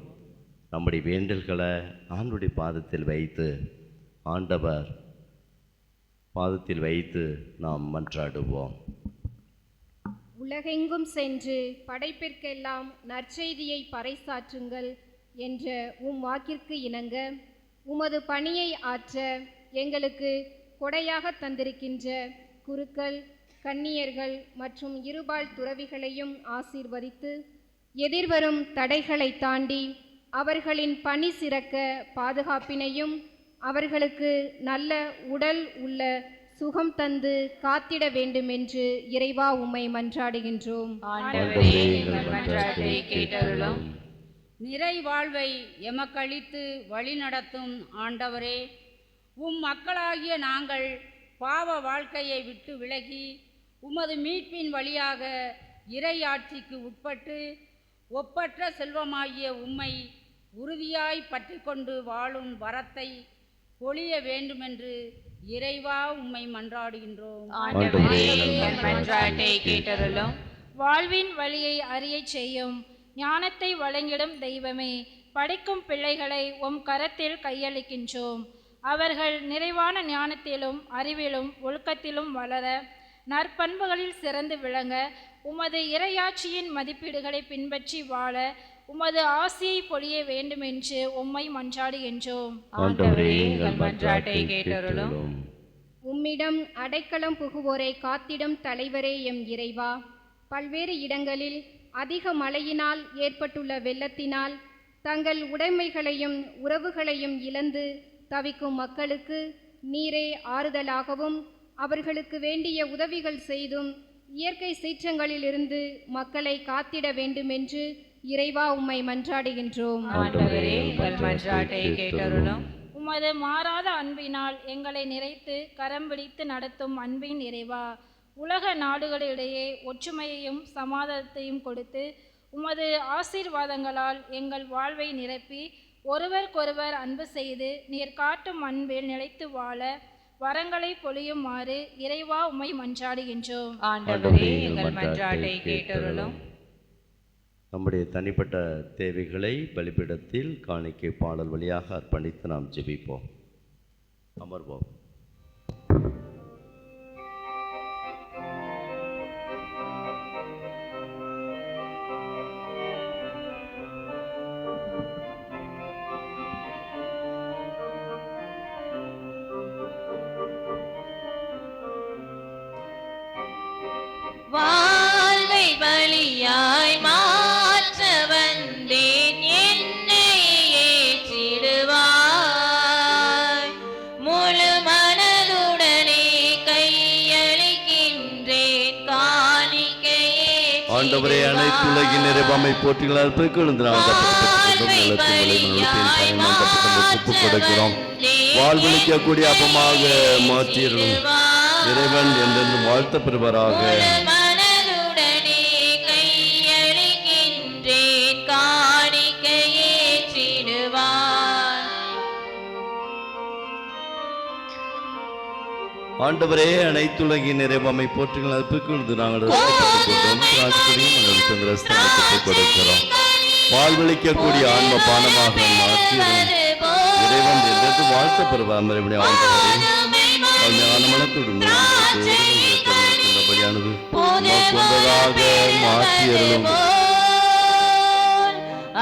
நம்முடைய வேண்டல்களை ஆண்டுடைய பாதத்தில் வைத்து, ஆண்டவர் பாதத்தில் வைத்து நாம் மன்றாடுவோம். உலகெங்கும் சென்று படைப்பிற்கெல்லாம் நற்செய்தியை பறைசாற்றுங்கள் என்ற உம் வாக்கிற்கு இணங்க உமது பணியை ஆற்ற எங்களுக்கு கொடையாக தந்திருக்கின்ற குருக்கள், கன்னியர்கள் மற்றும் இருபால் துறவிகளையும் ஆசீர்வதித்து எதிர்வரும் தடைகளை தாண்டி அவர்களின் பணி சிறக்க பாதுகாப்பினையும் அவர்களுக்கு நல்ல உடல் உள்ள சுகம் தந்து காத்திட வேண்டுமென்று இறைவா உம்மை மன்றாடுகின்றோம். ஆண்டவரே, எங்கள் மன்றாட்டை கேட்டருளும். நிறை வாழ்வை எமக்களித்து வழிநடத்தும் ஆண்டவரே, உம் மக்களாகிய நாங்கள் பாவ வாழ்க்கையை விட்டு விலகி உமது மீட்பின் வழியாக இறையாட்சிக்கு உட்பட்டு ஒப்பற்ற செல்வமாகிய உம்மை உறுதியாய் பற்றி கொண்டு வாழும் வரத்தை பொழிய வேண்டுமென்று இறைவா உம்மை மன்றாடுகின்றோம். ஆண்டவரே, எங்கள் மன்றாட்டை கேட்டருளும். வாழ்வின் வழியை அறியச் செய்யும் ஞானத்தை வழங்கிடும் தெய்வமே, படிக்கும் பிள்ளைகளை உம் கரத்தில் கையளிக்கின்றோம். அவர்கள் நிறைவான ஞானத்திலும் அறிவிலும் ஒழுக்கத்திலும் வளர, நற்பண்புகளில் சிறந்து விளங்க, உமது இறையாட்சியின் மதிப்பீடுகளை பின்பற்றி வாழ உமது ஆசியை பொழிய வேண்டுமென்று உம்மை மன்றாடுகின்றோம். ஆண்டவரே, எங்கள் மன்றாட்டை கேட்டருளும். உம்மிடம் அடைக்கலம் புகுவோரை காத்திடும் தலைவரே எம் இறைவா, பல்வேறு இடங்களில் அதிக மழையினால் ஏற்பட்டுள்ள வெள்ளத்தினால் தங்கள் உடைமைகளையும் உறவுகளையும் இழந்து தவிக்கும் மக்களுக்கு நீரே ஆறுதலாகவும் அவர்களுக்கு வேண்டிய உதவிகள் செய்தும் இயற்கை சீற்றங்களிலிருந்து மக்களை காத்திட வேண்டுமென்று இறைவா உம்மை மன்றாடுகின்றோம். ஆண்டவரே, எங்கள் மன்றாட்டை கேட்டருளும். உமது மாறாத அன்பினால் எங்களை நிறைத்து கரம் பிடித்து நடத்தும் அன்பின் இறைவா, உலக நாடுகளிடையே ஒற்றுமையையும் சமாதானத்தையும் கொடுத்து உமது ஆசீர்வாதங்களால் எங்கள் வாழ்வை நிரப்பி ஒருவருக்கொருவர் அன்பு செய்து நீர் காட்டும் அன்பில் நிலைத்து வாழ வரங்களை பொழியுமாறு இறைவா உம்மை மன்றாடுகின்றோம். ஆண்டவரே, எங்கள் மன்றாட்டை கேட்டருளும். நம்முடைய தனிப்பட்ட தேவைகளை பலிபீடத்தில் காணிக்கை பாடல் வழியாக அர்ப்பணித்து நாம் ஜெபிப்போம். அமர்வோம். வாழ்வை பலியாய் மாற்ற வந்தேன், என்னை ஏற்றிடுவாய். முழு மனதுடனே கையளிக்கின்றேன், காணிக்கையே. ஆண்டவரே, அனைத்து உலகின் நிறைவாமை போற்றிகளால் பெருக்கெழுந்து நாம் கொடுக்கிறோம். வாழ்வளிக்கக்கூடிய அப்பமாக மாற்றிடும் இறைவன் என்றென்று வாழ்த்த பெறுவராக. மனதுடனே கையளிக்கின்றேன், காணிக்கையே ஏற்றிடுவாய். ஆண்டவரே, அனைத்துலகின் நிறைவாமை போற்றுங்கள் பெருக்கெழுந்து நாங்கள் கொடுக்கிறோம். வாழ்வளிக்கக்கூடிய ஆன்ம பானமாக மாற்றிடும் இறைவன் என்றென்று வாழ்த்த பெறுவார். மனத்துடனேபடியானது மாற்றியருளும்.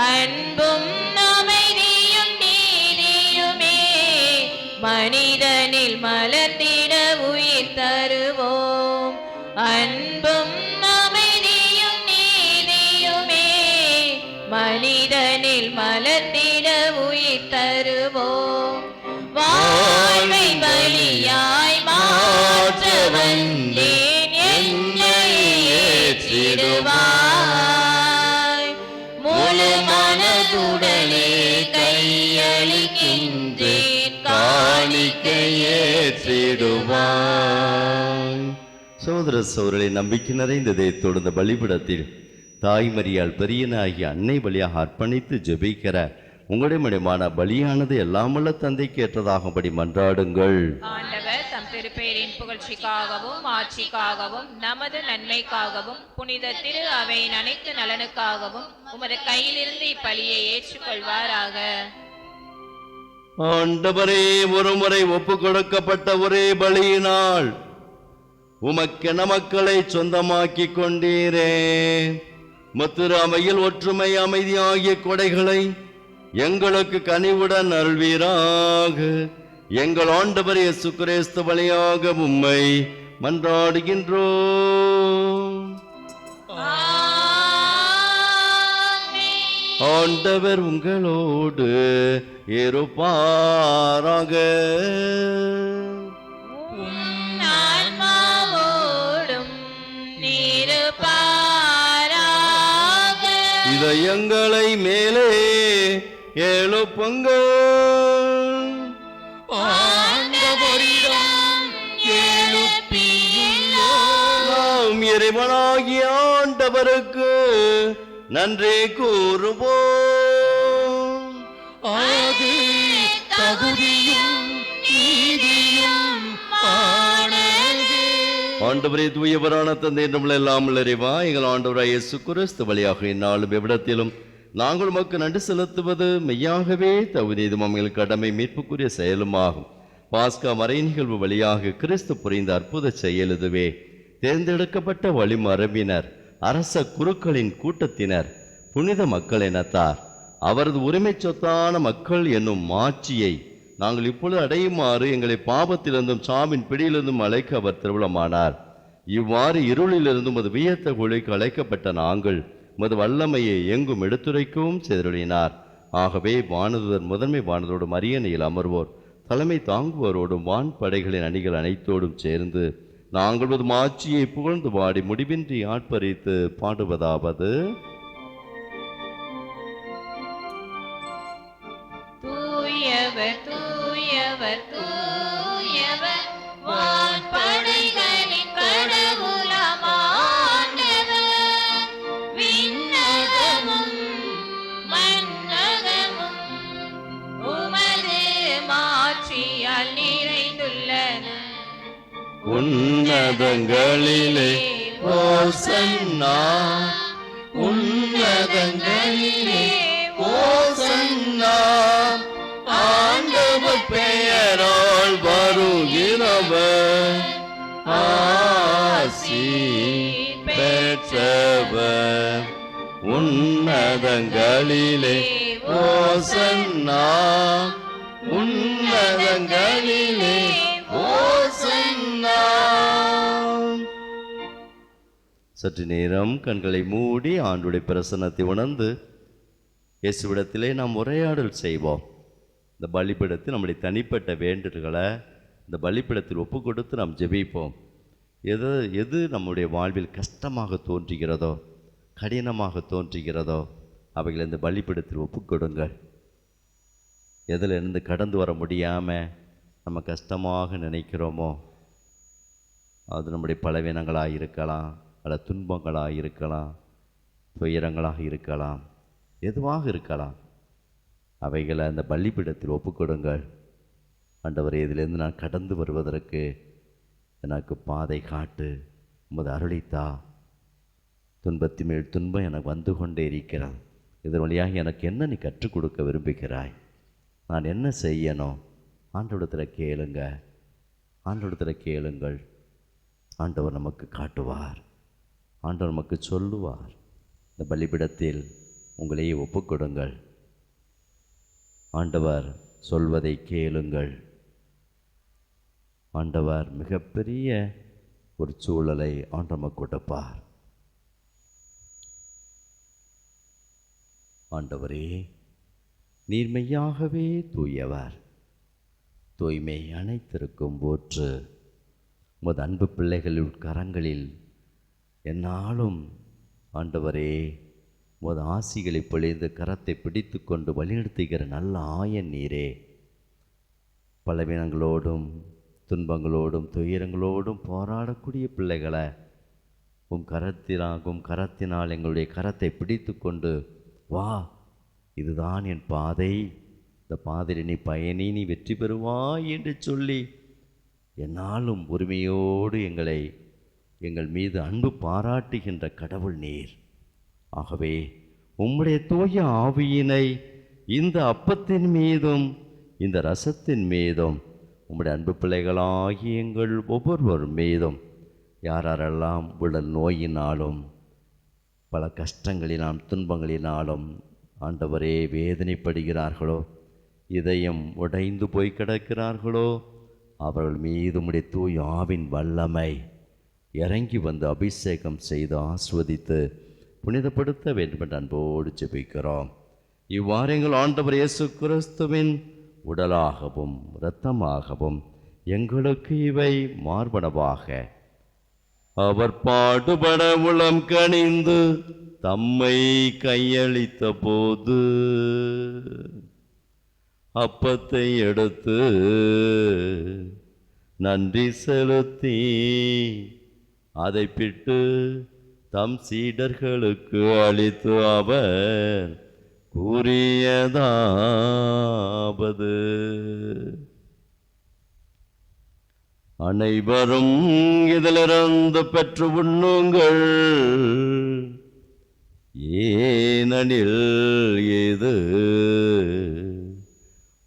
அன்பும் அமைதியும் நீதியுமே மனிதனில் மலர்ந்திட உயிர் தருவோம். அன்பும் அமைதியும் நீதியுமே மனிதனில் மலர்ந்திட உயிர் தருவோம். வாழ்வை பலியாய் மாற்ற வந்தேன், என்னை ஏற்றிடுவாய். முழு மனதுடனே கையளிக்கின்றேன், காணிக்கையே ஏற்றிடுவாய். சகோதர சகோதரரை, நம்பிக்கை நிறைந்த இதயத்தோடு இந்த பலிபீடத்தில் தாய்மரியால் பெரியனாகிய அன்னை பலியாக அர்ப்பணித்து ஜெபிக்கிற உங்களுடைய மடிமான பலியானது எல்லாமல்ல தந்தைக்கு ஏற்றதாகும்படி மன்றாடுங்கள். ஆண்டவர் தம் திருப்பெயரின் புகழ்ச்சிக்காகவும் ஆட்சிக்காகவும் நமது நன்மைக்காகவும் புனித திரு அவையின் அனைத்து நலனுக்காகவும் உமது கையிலிருந்து இப்பலியை ஏற்றுக்கொள்வாராக. ஆண்டவரே, ஒருமுறை ஒப்பு கொடுக்கப்பட்ட ஒரே பலியினால் உமக்கென மக்களை சொந்தமாக்கி கொண்டீரே. மத்திரு அவையில் ஒற்றுமை அமைதி ஆகிய கொடைகளை எங்களுக்கு கனிவுடன் அருள்வீராக. எங்கள் ஆண்டவர் இயேசு கிறிஸ்து வழியாக உம்மை மன்றாடுகின்றோம். ஆண்டவர் உங்களோடு இருப்பாராக. இதயங்களை மேலே எழுப்புங்கள். நாம் இறைவனாகிய ஆண்டவருக்கு நன்றி கூறுவோம். அது தகுதியும் நீதியும் ஆனது. ஆண்டவரே, தூயவரான தந்தை நம்மள இல்லாமல் அறிவா, எங்கள் ஆண்டவராய் இயேசு கிறிஸ்து வழியாக இந்நாளும் எவ்விடத்திலும் நாங்கள் உமக்கு நன்றி செலுத்துவது மெய்யாகவே தகுதி. இது எங்கள் கடமை, மீட்புக்குரிய செயலுமாகும். பாஸ்கா மறை நிகழ்வு வழியாக கிறிஸ்து புரிந்த அற்புத செயல் இதுவே. தேர்ந்தெடுக்கப்பட்ட வழிமரபினர், அரச குருக்களின் கூட்டத்தினர், புனித மக்கள் இனத்தார், அவரது உரிமை சொத்தான மக்கள் என்னும் மாட்சியை நாங்கள் இப்பொழுது அடையுமாறு எங்களை பாவத்திலிருந்தும் சாவின் பிடியிலிருந்தும் அழைக்க அவர் திருவிழமானார். இவ்வாறு இருளிலிருந்தும் அது வியத்த குழிக்கு அழைக்கப்பட்ட நாங்கள் மது வல்லமையை எங்கும் எடுத்துரைக்கவும் செய்தருளினார். ஆகவே வானதுதர் முதன்மை வானதோடும் அரியணையில் அமர்வோர் தலைமை தாங்குவோரோடும் வான்படைகளின் அணிகள் அனைத்தோடும் சேர்ந்து நாங்கள் ஒரு மாட்சியை புகழ்ந்து பாடி முடிவின்றி ஆட்பறித்து பாடுவதாவது: தூயவர் தூயவர் தூயவர் வான்படைகளின் கடவுளாம் ஆண்டவர். விண்ணகமும் மண்ணகமும் உமது மாட்சியால் நிறைந்துள்ளன. உன்னதங்களிலே ஓசன்னா, உன்னதங்களிலே ஓசன்னா, ஆண்டவர் பெயரால் வருகிறவர் ஆசி பெற்றவர். உன்னதங்களிலே ஓசன்னா, உன்னதங்களிலே ஓசன்னா. சற்று நேரம் கண்களை மூடி ஆண்டுடைய பிரசன்னத்தை உணர்ந்து இயேசுவிடத்திலே நாம் உரையாடல் செய்வோம். இந்த பலிபீடத்தில் நம்முடைய தனிப்பட்ட வேண்டுதல்களை இந்த பலிபீடத்தில் ஒப்பு கொடுத்து நாம் ஜெபிப்போம். எது நம்முடைய வாழ்வில் கஷ்டமாக தோன்றுகிறதோ, கடினமாக தோன்றுகிறதோ, அவைகளை இந்த பலிபீடத்தில் ஒப்பு கொடுங்கள். எதில் இருந்து கடந்து வர முடியாமல் நம்ம கஷ்டமாக நினைக்கிறோமோ, அது நம்முடைய பலவீனங்களாக இருக்கலாம், அல்ல துன்பங்களாக இருக்கலாம், துயரங்களாக இருக்கலாம், எதுவாக இருக்கலாம். அவைகளை அந்த பலிபீடத்தில் ஒப்புக்கொடுங்கள். ஆண்டவரே, இதிலிருந்து நான் கடந்து வருவதற்கு எனக்கு பாதை காட்டு, உமது அருளித்தா. துன்பத்தின் மேல் துன்பம் எனக்கு வந்து கொண்டே இருக்கிறது. இதன் வழியாக எனக்கு என்ன நீ கற்றுக் கொடுக்க விரும்புகிறாய்? நான் என்ன செய்யணும்? ஆண்டவரிடத்தில் கேளுங்க, ஆண்டவரிடத்தில் கேளுங்கள். ஆண்டவர் நமக்கு காட்டுவார், ஆண்டவர் நமக்கு சொல்லுவார். இந்த பலிபீடத்தில் உங்களையே ஒப்புக்கொடுங்கள். ஆண்டவர் சொல்வதை கேளுங்கள். ஆண்டவர் மிகப்பெரிய ஒரு சூழலை ஆண்டவர் நமக்கு கொடுப்பார். ஆண்டவரே, நீர் மெய்யாகவே தூயவர், தூய்மை அனைத்திற்கும் ஊற்று. உமது அன்பு பிள்ளைகளின் கரங்களில் என்னாலும் ஆண்டவரே உமது ஆசிகளை பொழிந்து கரத்தை பிடித்து கொண்டு வழிநடத்துகிற நல்ல ஆயன் நீரே. பலவீனங்களோடும் துன்பங்களோடும் துயரங்களோடும் போராடக்கூடிய பிள்ளைகளை உம் கரத்தினால் எங்களுடைய கரத்தை பிடித்து கொண்டு வா, இதுதான் என் பாதை, இந்த பாதையில் நீ பயணி, நீ வெற்றி பெறுவாய் என்று சொல்லி என்னாலும் உரிமையோடு எங்கள் மீது அன்பு பாராட்டுகின்ற கடவுள் நீர். ஆகவே உம்முடைய தூய ஆவியினை இந்த அப்பத்தின் மீதும் இந்த ரசத்தின் மீதும் உம்முடைய அன்பு பிள்ளைகளாகி எங்கள் ஒவ்வொருவர் மீதும் யாரெல்லாம் உடல் நோயினாலும் பல கஷ்டங்களினாலும் துன்பங்களினாலும் ஆண்டவரே வேதனைப்படுகிறார்களோ, இதயம் உடைந்து போய் கிடக்கிறார்களோ, அவர்கள் மீது உம்முடைய தூய ஆவின் வல்லமை இறங்கி வந்து அபிஷேகம் செய்து ஆஸ்வதித்து புனிதப்படுத்த வேண்டும் என்று அன்போடு ஜெபிக்கிறோம். இவ்வாறு எங்கள் ஆண்டவர் இயேசு கிறிஸ்துவின் உடலாகவும் இரத்தமாகவும் எங்களுக்கு இவை மார்பனவாக. அவர் பாடுபட உளம் கனிந்து தம்மை கையளித்த போது அப்பத்தை எடுத்து நன்றி செலுத்தி அதை பிட்டு தம் சீடர்களுக்கு அளித்து அவர் கூறியதாவது, அனைவரும் இதிலிருந்து பெற்று உண்ணுங்கள், ஏனெனில் இது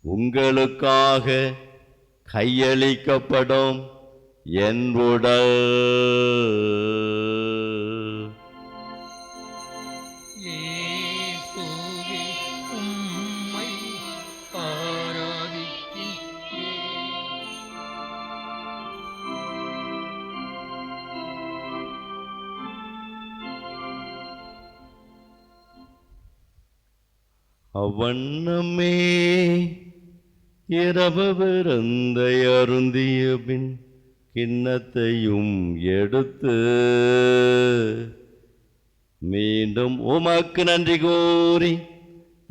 உங்களுக்காக கையளிக்கப்படும் என் உடல். இயேசுவே உம்மை ஆராதிக்கின்றேன். அவ்வண்ணமே இரவு விருந்தை அருந்திய பின் கிண்ணத்தையும் எடுத்து மீண்டும் உமக்கு நன்றி கூறி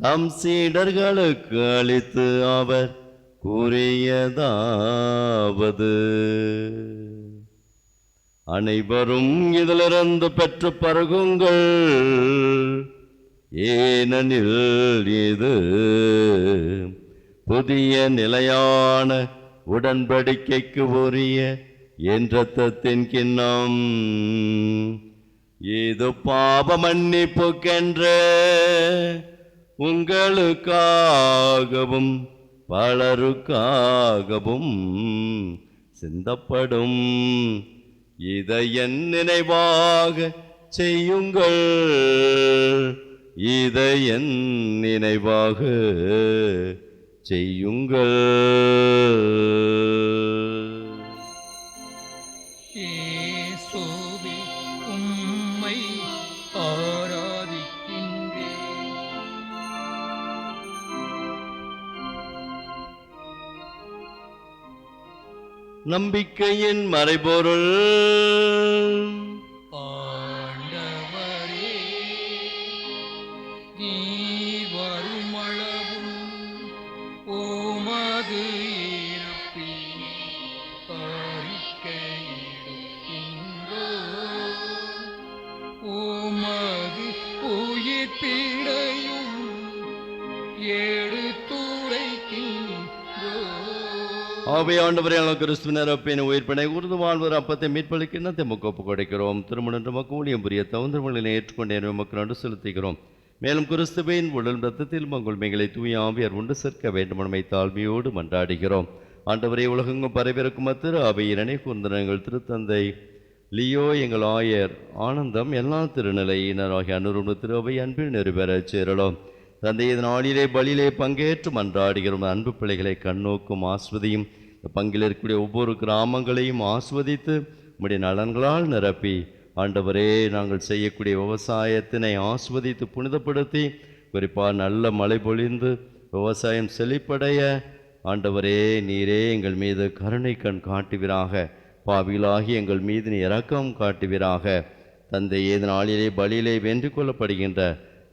தம் சீடர்களுக்கு அளித்து அவர் கூறியதாவது, அனைவரும் இதிலிருந்து பெற்று பருகுங்கள், ஏனெனில் இது புதிய நிலையான உடன்படிக்கைக்கு உரிய என் இரத்தத்தின் கிண்ணம். இது பாவ மன்னிப்புக்கென்ற உங்களுக்காகவும் பலருக்காகவும் சிந்தப்படும். இதை என் நினைவாக செய்யுங்கள், இதை என் நினைவாக செய்யுங்கள். இயேசுவே உம்மை ஆராதிக்கின்றேன். நம்பிக்கையின் மறைபொருள். ஆண்டவரே, நீர் வருமளவும் உமது இறப்பினை அறிக்கையிடுகின்றோம். உமது உயிர்ப்பினையும் எடுத்துரைக்கின்றோம். ஆவே ஆண்டவரே, கிறிஸ்துவின் இறப்பின் உயிர்ப்பினை உறுதி வாழ்வர் அப்பத்தை மீட்பளிக்கின்றத்தை முக்கொப்பு கொடுக்கிறோம். திருமணம் நமக்கு ஊழியம் புரிய தகுந்தவர்களை ஏற்றுக்கொண்டே நமக்கு நடு செலுத்துகிறோம். மேலும் கிறிஸ்துவின் உடல் இரத்தத்தில் மங்குள்மைகளை தூய ஆவியார் உண்டு சேர்க்க வேண்டுமெனமை தாழ்மையோடு மன்றாடுகிறோம். ஆண்டவரே, உலகெங்கும் பரவிருக்கும் திரு அவையினே குந்தனங்கள் திருத்தந்தை லியோ, எங்கள் ஆயர் ஆனந்தம், எல்லா திருநிலையினராகிய அனுருணு திரு அவை அன்பில் நிறைவேறச் சேரலாம். தந்தை, இதன் நாளிலே பலியிலே பங்கேற்று மன்றாடுகிறோம். அன்பு பிள்ளைகளை கண்ணோக்கும் ஆஸ்வதியும் பங்கில் இருக்கக்கூடிய ஒவ்வொரு கிராமங்களையும் ஆஸ்வதித்து உம்முடைய நலன்களால் நிரப்பி, ஆண்டவரே, நாங்கள் செய்யக்கூடிய விவசாயத்தினை ஆஸ்வதித்து புனிதப்படுத்தி, குறிப்பாக நல்ல மழை பொழிந்து விவசாயம் செழிப்படைய ஆண்டவரே நீரே எங்கள் மீது கருணை கண் காட்டுவீராக. பாவிகளாகி எங்கள் மீது நீ இரக்கம் காட்டுவீராக. தந்தை, ஏது நாளிலே பலியிலே வென்று கொள்ளப்படுகின்ற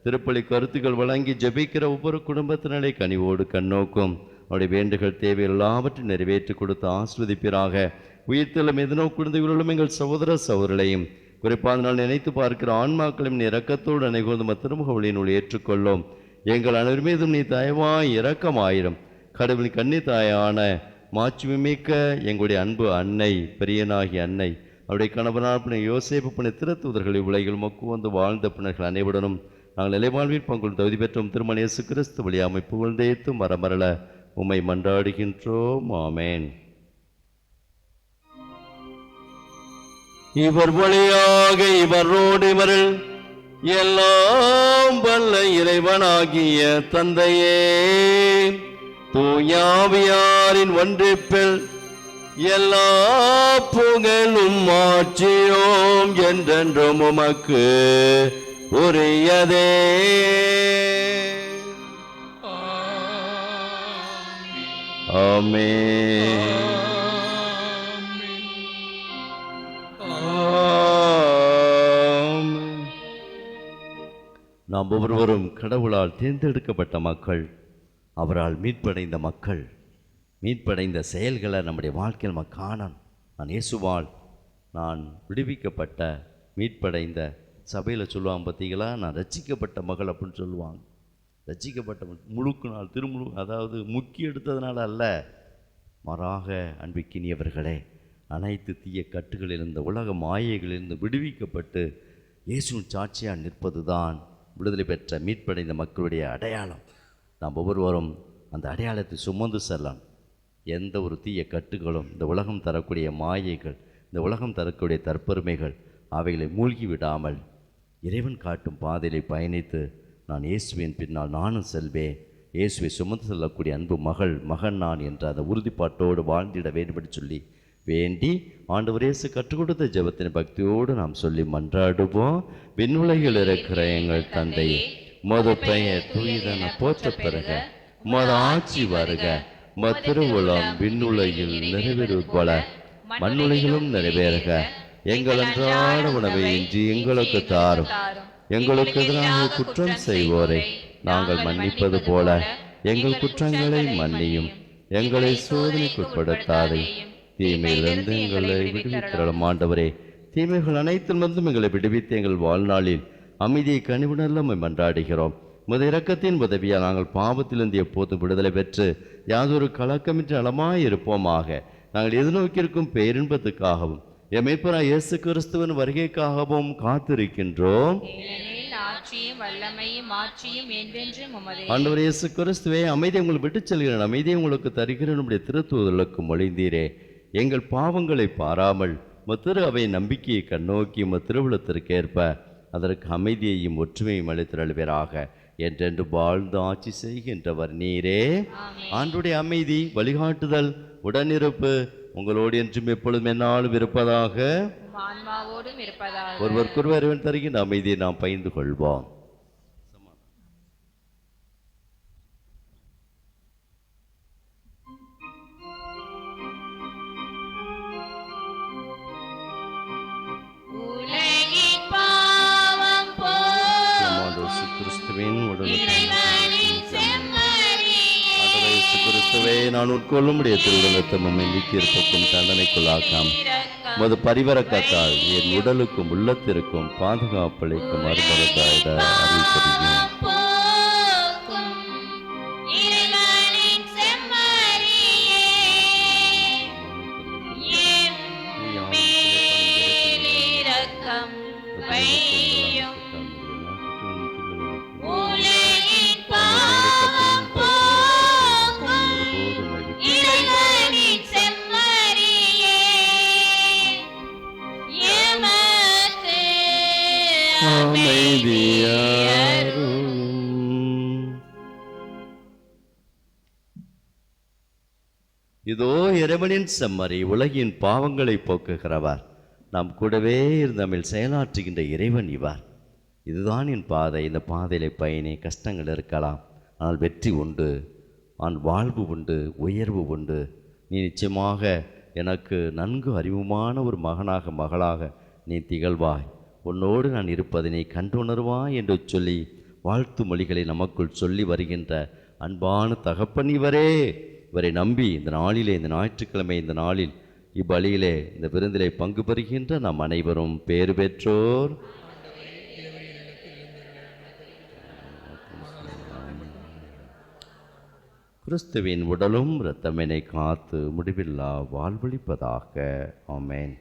திருப்பலி கருத்துக்கள் வழங்கி ஜெபிக்கிற ஒவ்வொரு குடும்பத்தினரை கனிவோடு கண்ணோக்கும். அவருடைய வேண்டுகள் தேவை எல்லாவற்றையும் நிறைவேற்றி கொடுத்து ஆஸ்வதிப்பீராக. உயிர்த்தெழும் எதிர்நோக்குழுந்துகளும் எங்கள் சகோதர சகோதரர்களையும் குறிப்பாக நாள் நினைத்து பார்க்கிற ஆன்மாக்களையும் நீ இரக்கத்தோடு அனைகோதும் திருமுக வழியினுள் ஏற்றுக்கொள்ளும். எங்கள் அனைவர் மீதும் நீ தயவாய் இரக்கமாயிரும். கடவுளின் கன்னி தாயான மாட்சிமிக்க எங்களுடைய அன்பு அன்னை, பெரியனாகிய அன்னை, அவருடைய கணவனான யோசேப்பு புனித திருத்தூதர்களை உலகில் மொக்கு வந்து வாழ்ந்த பின்னர்கள் அனைவருடனும் நாங்கள் நிலைவாழ்வில் பங்குள் தகுதி பெற்றும் திருமண இயேசு கிறிஸ்து வழியாமை புகழ்ந்தேத்து மரமரள உம்மை மன்றாடுகின்றோம். ஆமேன். இவர் வழியாக இவரோடு இவரில் எல்லாம் வல்ல இறைவனாகிய தந்தையே, தூயாவியாரின் ஒன்றிப்பில் எல்லா புகழும் மாட்சியும் என்றென்றும் உமக்கு உரியதே. ஆமென். நாம் ஒவ்வொருவரும் கடவுளால் தேர்ந்தெடுக்கப்பட்ட மக்கள், அவரால் மீட்படைந்த மக்கள். மீட்படைந்த செயல்களை நம்முடைய வாழ்க்கையில் நம்ம காணணும். நான் இயேசுவால் நான் விடுவிக்கப்பட்ட மீட்படைந்த சபையில் சொல்லுவாங்க பார்த்தீங்களா, நான் ரட்சிக்கப்பட்ட மகள் அப்படின்னு சொல்லுவாங்க. ரட்சிக்கப்பட்ட முழுக்கு நாள் திருமுழு, அதாவது முக்கி எடுத்ததுனால அல்ல, மாறாக அன்பிக்கினியவர்களே, அனைத்து தீய கட்டுகளிலிருந்து உலக மாயைகளிலிருந்து விடுவிக்கப்பட்டு இயேசுவின் சாட்சியாக நிற்பது தான் விடுதலை பெற்ற மீட்படைந்த மக்களுடைய அடையாளம். நாம் ஒவ்வொருவரும் அந்த அடையாளத்தை சுமந்து செல்லலாம். எந்த ஒரு தீய கட்டுகளும், இந்த உலகம் தரக்கூடிய மாயைகள், இந்த உலகம் தரக்கூடிய தற்பெருமைகள், அவைகளை மூழ்கி விடாமல் இறைவன் காட்டும் பாதையை பயணித்து நான் இயேசுவின் பின்னால் நானும் செல்வேன், இயேசுவை சுமந்து செல்லக்கூடிய அன்பு மகன் நான் என்ற அந்த உறுதிப்பாட்டோடு வாழ்ந்திட வேண்டும்படி சொல்லி வேண்டி ஆண்டவர் இயேசு கற்றுக் கொடுத்த ஜெபத்தின் பக்தியோடு நாம் சொல்லி மன்றாடுவோம். விண்ணுலகில் இருக்கிற எங்கள் தந்தை, உமது பெயர் தூயதென போற்றப் பெறுக, உமது ஆட்சி வருக, உமது திருவுளம் விண்ணுலகில் நிறைவேறுவது போல மண்ணுலகிலும் நிறைவேறுக. எங்கள் அன்றாட உணவை இன்றி எங்களுக்கு தாரும். எங்களுக்கு எதிராக குற்றம் செய்வோரை நாங்கள் மன்னிப்பது போல எங்கள் குற்றங்களை மன்னியும். எங்களை சோதனைக்குட்படுத்தாதே, தீமையிலிருந்து எங்களை விடுவித்தருளும். ஆண்டவரே, தீமைகள் அனைத்திலிருந்தும் எங்களை விடுவித்து எங்கள் வாழ்நாளில் அமைதியை கனிவுணர்ல மன்றாடுகிறோம். உமது இரக்கத்தின் உதவியால் நாங்கள் பாவத்திலிருந்து எப்போதும் விடுதலை பெற்று யாதொரு கலக்கமின்றி நலமாய் இருப்போமாக. நாங்கள் எதிர்நோக்கியிருக்கும் பேரின்பத்துக்காகவும் எமைப்பராய் இயேசு கிறிஸ்துவின் வருகைக்காகவும் காத்திருக்கின்றோம். ஆண்டவர் இயேசு கிறிஸ்துவே, அமைதியை உங்களுக்கு விட்டுச் செல்கிறேன், அமைதியை உங்களுக்கு தருகிறேன். நம்முடைய திருத்தூதர்களுக்கு மொழிந்தீரே, எங்கள் பாவங்களை பாராமல் திரு அவை நம்பிக்கையை கண்ணோக்கி திருவிழத்திற்கேற்ப அதற்கு அமைதியையும் ஒற்றுமையும் அளித்திருள்வீராக. என்றென்று வாழ்ந்து ஆட்சி செய்கின்றவர் நீரே. ஆண்டுடைய அமைதி, வழிகாட்டுதல், உடனிருப்பு உங்களோடு என்றும் எப்பொழுதும் என்னாலும் இருப்பதாக. ஒருவருக்கொருவர் தருகின்ற அமைதியை நாம் பகிர்ந்து கொள்வோம். கிறிஸ்துவே, நான் உட்கொள்ளும்படிய திருவுலகத்தமும் நீக்கியிருக்கும் தண்டனைக்குள்ளாக்காம் மது பரிவரக்கத்தால் என் உடலுக்கும் உள்ளத்திற்கும் பாதுகாப்பளிக்கும் மறுமருந்தாயிட அறிவிக்கிறேன். இதோ இறைவனின் செம்மறி, உலகின் பாவங்களை போக்குகிறவர், நாம் கூடவே இருந்தமிழ் செயலாற்றுகின்ற இறைவன் இவர். இதுதான் என் பாதை, இந்த பாதையில பயணி. கஷ்டங்கள் இருக்கலாம், ஆனால் வெற்றி உண்டு, வாழ்வு உண்டு, உயர்வு உண்டு. நீ நிச்சயமாக எனக்கு நன்கு அறிவுமான ஒரு மகளாக நீ திகழ்வாய். உன்னோடு நான் இருப்பதை நீ கண்டுணர்வாய் என்று சொல்லி வாழ்த்து மொழிகளை நமக்குள் சொல்லி வருகின்ற அன்பான தகப்பன் இவரே. இவரை நம்பி இந்த நாளிலே, இந்த ஞாயிற்றுக்கிழமை இந்த நாளில் இப்பலியிலே, இந்த விருந்திலே பங்கு பெறுகின்ற நாம் அனைவரும் பேறு பெற்றோர். கிறிஸ்துவின் உடலும் இரத்தமினை காத்து முடிவில்லா வாழ்வளிப்பதாக. ஆமென்.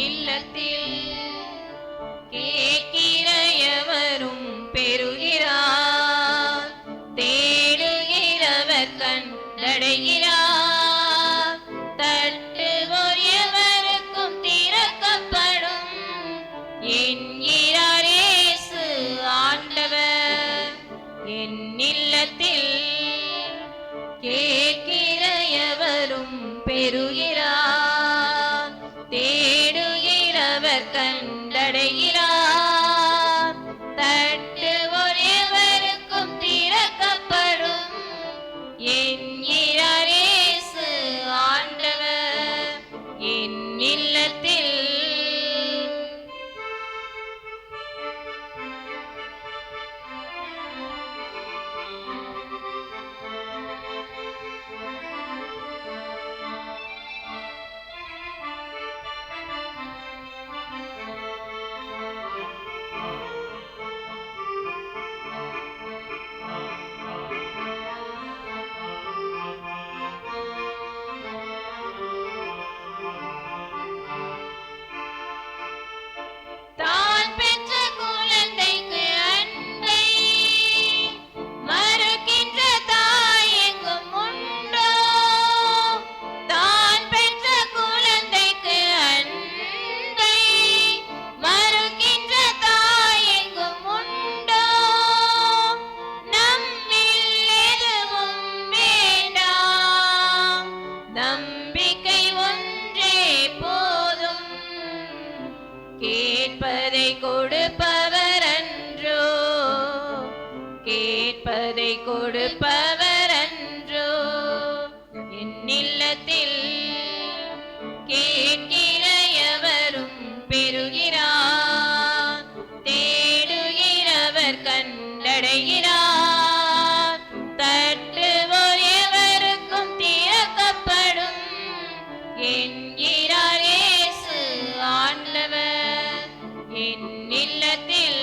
இல்லத்தில் கேட்கிற எவரும் பெறுகிறார், தேடுகிறவர் கண்டடைகிறார், தட்டுவோர் எவருக்கும் திறக்கப்படும் என்கிறார் இயேசு ஆண்டவர். என் இல்லத்தில் கேட்கிற எவரும் பெறுகிறார், தேடுகிறவர் கண்டடைகிறார், தட்டுவோர் எவருக்கும் திறக்கப்படும் என்கிறார் இயேசு ஆண்டவர். என் இல்லத்தில் தான் பெற்ற குழந்தைக்கு அன்பை மறுக்கின்ற தாய் எங்கும் உண்டோ? தான் பெற்ற குழந்தைக்கு அன்பை மறுக்கின்ற தாய் எங்கும் உண்டோ? நம்மில் எதுவும் வேண்டாம், நம்பிக்கை ஒன்றே போதும், கேட்பதை கொடுப்பவர் அன்றோ, கேட்பதை கொடுப்பவர் அன்றோ. என் இல்லத்தில் கேட்கிற எவரும் பெறுகிறார், தேடுகிறவர் கண்டடைகிறார், தட்டுவோர் எவருக்கும் திறக்கப்படும் என்கிறார் இயேசு ஆண்டவர். என் இல்லத்தில்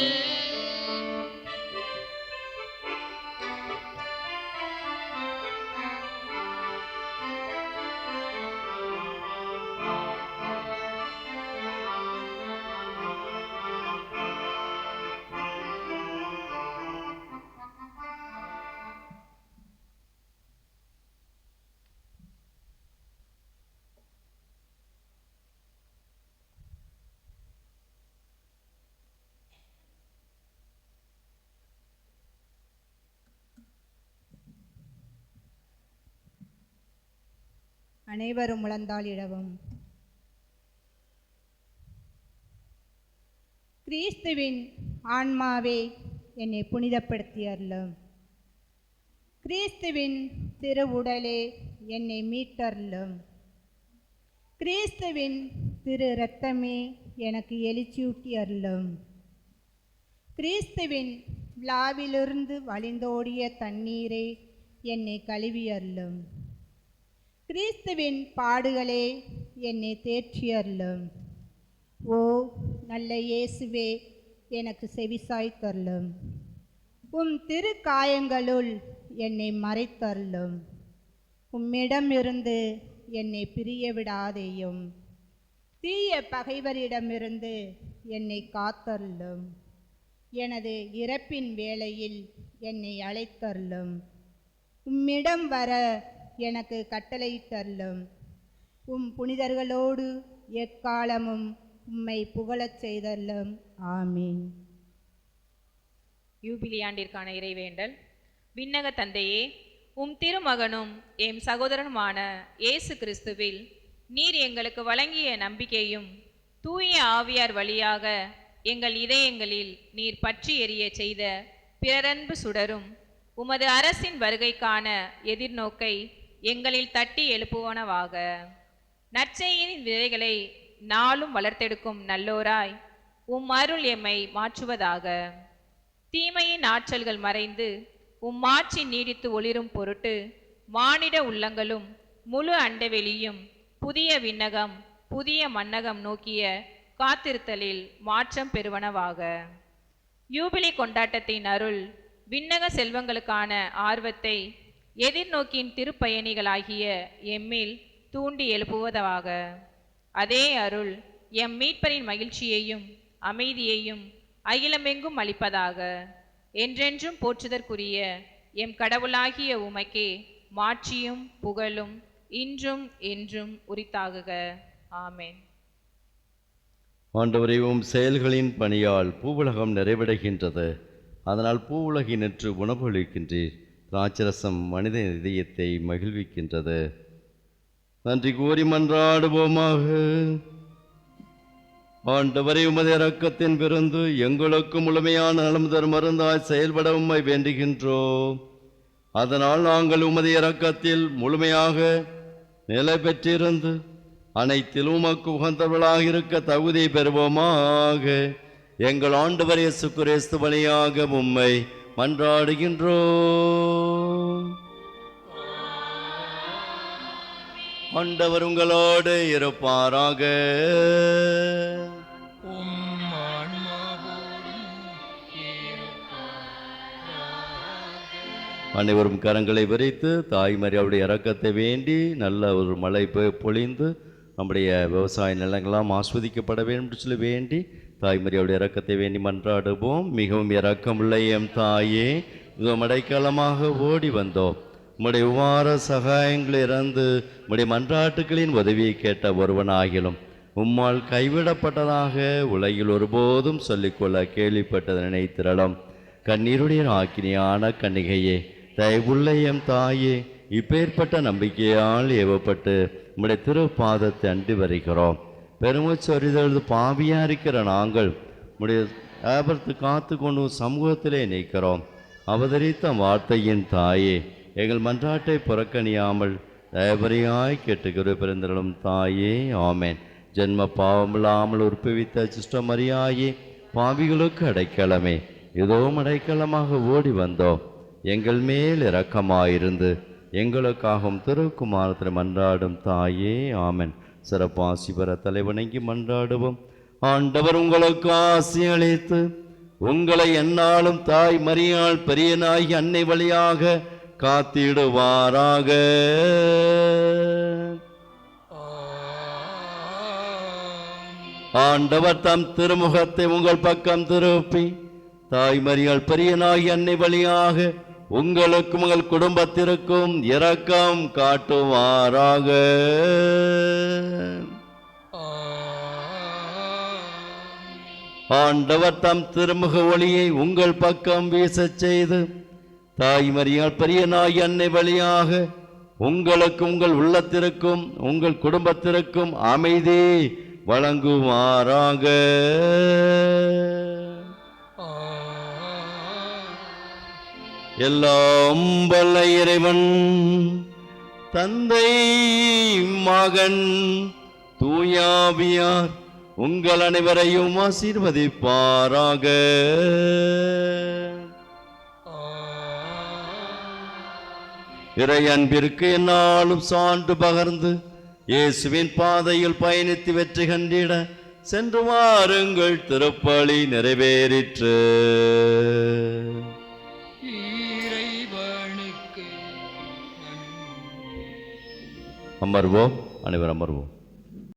அனைவரும் முழந்தாளிடவும். கிறிஸ்துவின் ஆன்மாவே என்னை புனிதப்படுத்தி அருளும். கிறிஸ்துவின் திருவுடலே என்னை மீட்டருளும். கிறிஸ்துவின் திரு இரத்தமே எனக்கு எழுச்சியூட்டி அருளும். கிறிஸ்துவின் விழாவிலிருந்து வழிந்தோடிய தண்ணீரே என்னை கழுவி அருளும். கிறிஸ்துவின் பாடுகளே என்னை தேற்றி அருளும். ஓ நல்ல இயேசுவே, எனக்கு செவிசாய்த்தருளும். உம் திரு காயங்களுள் என்னை மறைத்தருளும். உம்மிடமிருந்து என்னை பிரிய விடாதேயும். தீய பகைவரிடமிருந்து என்னை காத்தருளும். எனது இறப்பின் வேளையில் என்னை அழைத்தருளும். உம்மிடம் வர எனக்கு கட்டளையிட்டருளும். உம் புனிதர்களோடு எக்காலமும் உம்மை புகழச் செய்தருளும். ஆமீன். யூபிலி ஆண்டிற்கான இறைவேண்டல். விண்ணக தந்தையே, உம் திருமகனும் எம் சகோதரனுமான இயேசு கிறிஸ்துவில் நீர் எங்களுக்கு வழங்கிய நம்பிக்கையும் தூய ஆவியார் வழியாக எங்கள் இதயங்களில் நீர் பற்றி எரிய செய்த பிறரன்பு சுடரும் உமது அரசின் வருகைக்கான எதிர்நோக்கை எங்களில் தட்டி எழுப்புவனவாக. நற்செய்தியின் விதைகளை நாளும் வளர்த்தெடுக்கும் நல்லோராய் உம் அருள் எம்மை மாற்றுவதாக. தீமையின் ஆற்றல்கள் மறைந்து உம் ஆட்சி நீடித்து ஒளிரும் பொருட்டு மானிட உள்ளங்களும் முழு அண்டவெளியும் புதிய விண்ணகம் புதிய மன்னகம் நோக்கிய காத்திருத்தலில் மாற்றம் பெறுவனவாக. யூபிலி கொண்டாட்டத்தின் அருள் விண்ணக செல்வங்களுக்கான ஆர்வத்தை எதிர்நோக்கின் திருப்பயணிகளாகிய எம்மில் தூண்டி எழுப்புவதாக. அதே அருள் எம் மீட்பரின் மகிழ்ச்சியையும் அமைதியையும் அகிலமெங்கும் அளிப்பதாக. என்றென்றும் போற்றுதற்குரிய எம் கடவுளாகிய உமக்கே மாட்சியும் புகழும் இன்றும் என்றும் உரித்தாகுக. ஆமென். ஆண்டவரே, உம் செயல்களின் பணியால் பூவுலகம் நிறைவடைகின்றது. அதனால் பூவுலகினின்று உணவளிக்கின்றீர். திராட்சரசம் மனித இதயத்தை மகிழ்விக்கின்றது. நன்றி கூறி மன்றாடுவோமாக. ஆண்டவரே, உமது இரக்கத்தின் விருந்து எங்களுக்கு முழுமையான நலம் தரும் மருந்தாய் செயல்பட உம்மை வேண்டுகின்றோம். அதனால் நாங்கள் உமது இரக்கத்தில் முழுமையாக நிலை பெற்றிருந்து அனைத்திலும் உமக்கு உகந்தவர்களாக இருக்க தகுதி பெறுவோமாக. எங்கள் ஆண்டவர் இயேசு கிறிஸ்து வழியாக உம்மை மன்றாடுகின்றோம். ஆண்டவர் உங்களோடு இருப்பாராக. உம் ஆன்மாவோடும் அனைவரும் கரங்களை விரித்து தாய்மறி அவருடைய இரக்கத்தை வேண்டி நல்ல ஒரு மழை பொழிந்து நம்முடைய விவசாய நிலங்களாம் ஆஸ்வதிக்கப்பட வேண்டும் என்று சொல்லி வேண்டி தாய்மறி அவருடைய இரக்கத்தை வேண்டி மன்றாடுவோம். மிகவும் இரக்கமுள்ள எம் தாயே, இதோ மடைக்காலமாக ஓடி வந்தோம். உம்முடைய உவார சகாயங்கள் இறந்து உம்முடைய மன்றாட்டுகளின் உதவியை கேட்ட ஒருவனாகிலும் உம்மால் கைவிடப்பட்டதாக உலகில் ஒருபோதும் சொல்லிக்கொள்ள கேள்விப்பட்டதை நினைத்திரளும். கண்ணீருடைய ஆக்கினியான கன்னிகையே, தயவுள்ள எம் தாயே, இப்பேற்பட்ட நம்பிக்கையால் ஏவப்பட்டு உம்முடைய திருப்பாதத்தை அண்டி வருகிறோம். பெருமூச்சொறிதழுது பாவியா இருக்கிற நாங்கள் உம்முடைய ஆபத்து காத்து கொண்டு சமூகத்திலே நிற்கிறோம். அவதரித்த வார்த்தையின் தாயே, எங்கள் மன்றாட்டை புறக்கணியாமல் தயவரியாய் கேட்டுக்கிற பிறந்தரும் தாயே, ஆமேன். ஜென்ம பாவமில்லாமல் உற்பவித்த சிஸ்டமரியாயே, பாவிகளுக்கு அடைக்கலமே, இதோ அடைக்கலமாக ஓடி வந்தோம். எங்கள் மேல் இரக்கமாயிருந்து எங்களுக்காகவும் திருக்குமாரத்தில் மன்றாடும் தாயே, ஆமன். சிறப்பாசி பெற தலைவணங்கி மன்றாடுவோம். ஆண்டவர் உங்களுக்கு ஆசி அளித்து உங்களை எந்நாளும் தாய் மரியாள் பெரியனாகி அன்னை வழியாக காத்திடுவாராக. ஆண்டவர் தம் திருமுகத்தை உங்கள் பக்கம் திருப்பி தாய் மரியாள் பெரியனாகி அன்னை வழியாக உங்களுக்கும் உங்கள் குடும்பத்திற்கும் இரக்கம் காட்டுவாராக. ஆண்டவர் தம் திருமுக ஒளியை உங்கள் பக்கம் வீசச் செய்து தாய் மரியாள் பெரியனாகி அன்னை வழியாக உங்களுக்கும் உங்கள் உள்ளத்திற்கும் உங்கள் குடும்பத்திற்கும் அமைதி வழங்குவாராக. எல்லாம் வல்ல இறைவன் தந்தை மகன் தூயாவியார் உங்கள் அனைவரையும் ஆசீர்வதிப்பாராக. இறை அன்பிற்கு என்னாலும் சான்று பகர்ந்து இயேசுவின் பாதையில் பயணித்து வெற்றி கண்டிட சென்று வாருங்கள். திருப்பலி நிறைவேறிற்று. இறைவனுக்கு அமர்வோம். அனைவரும் அமர்வோம்.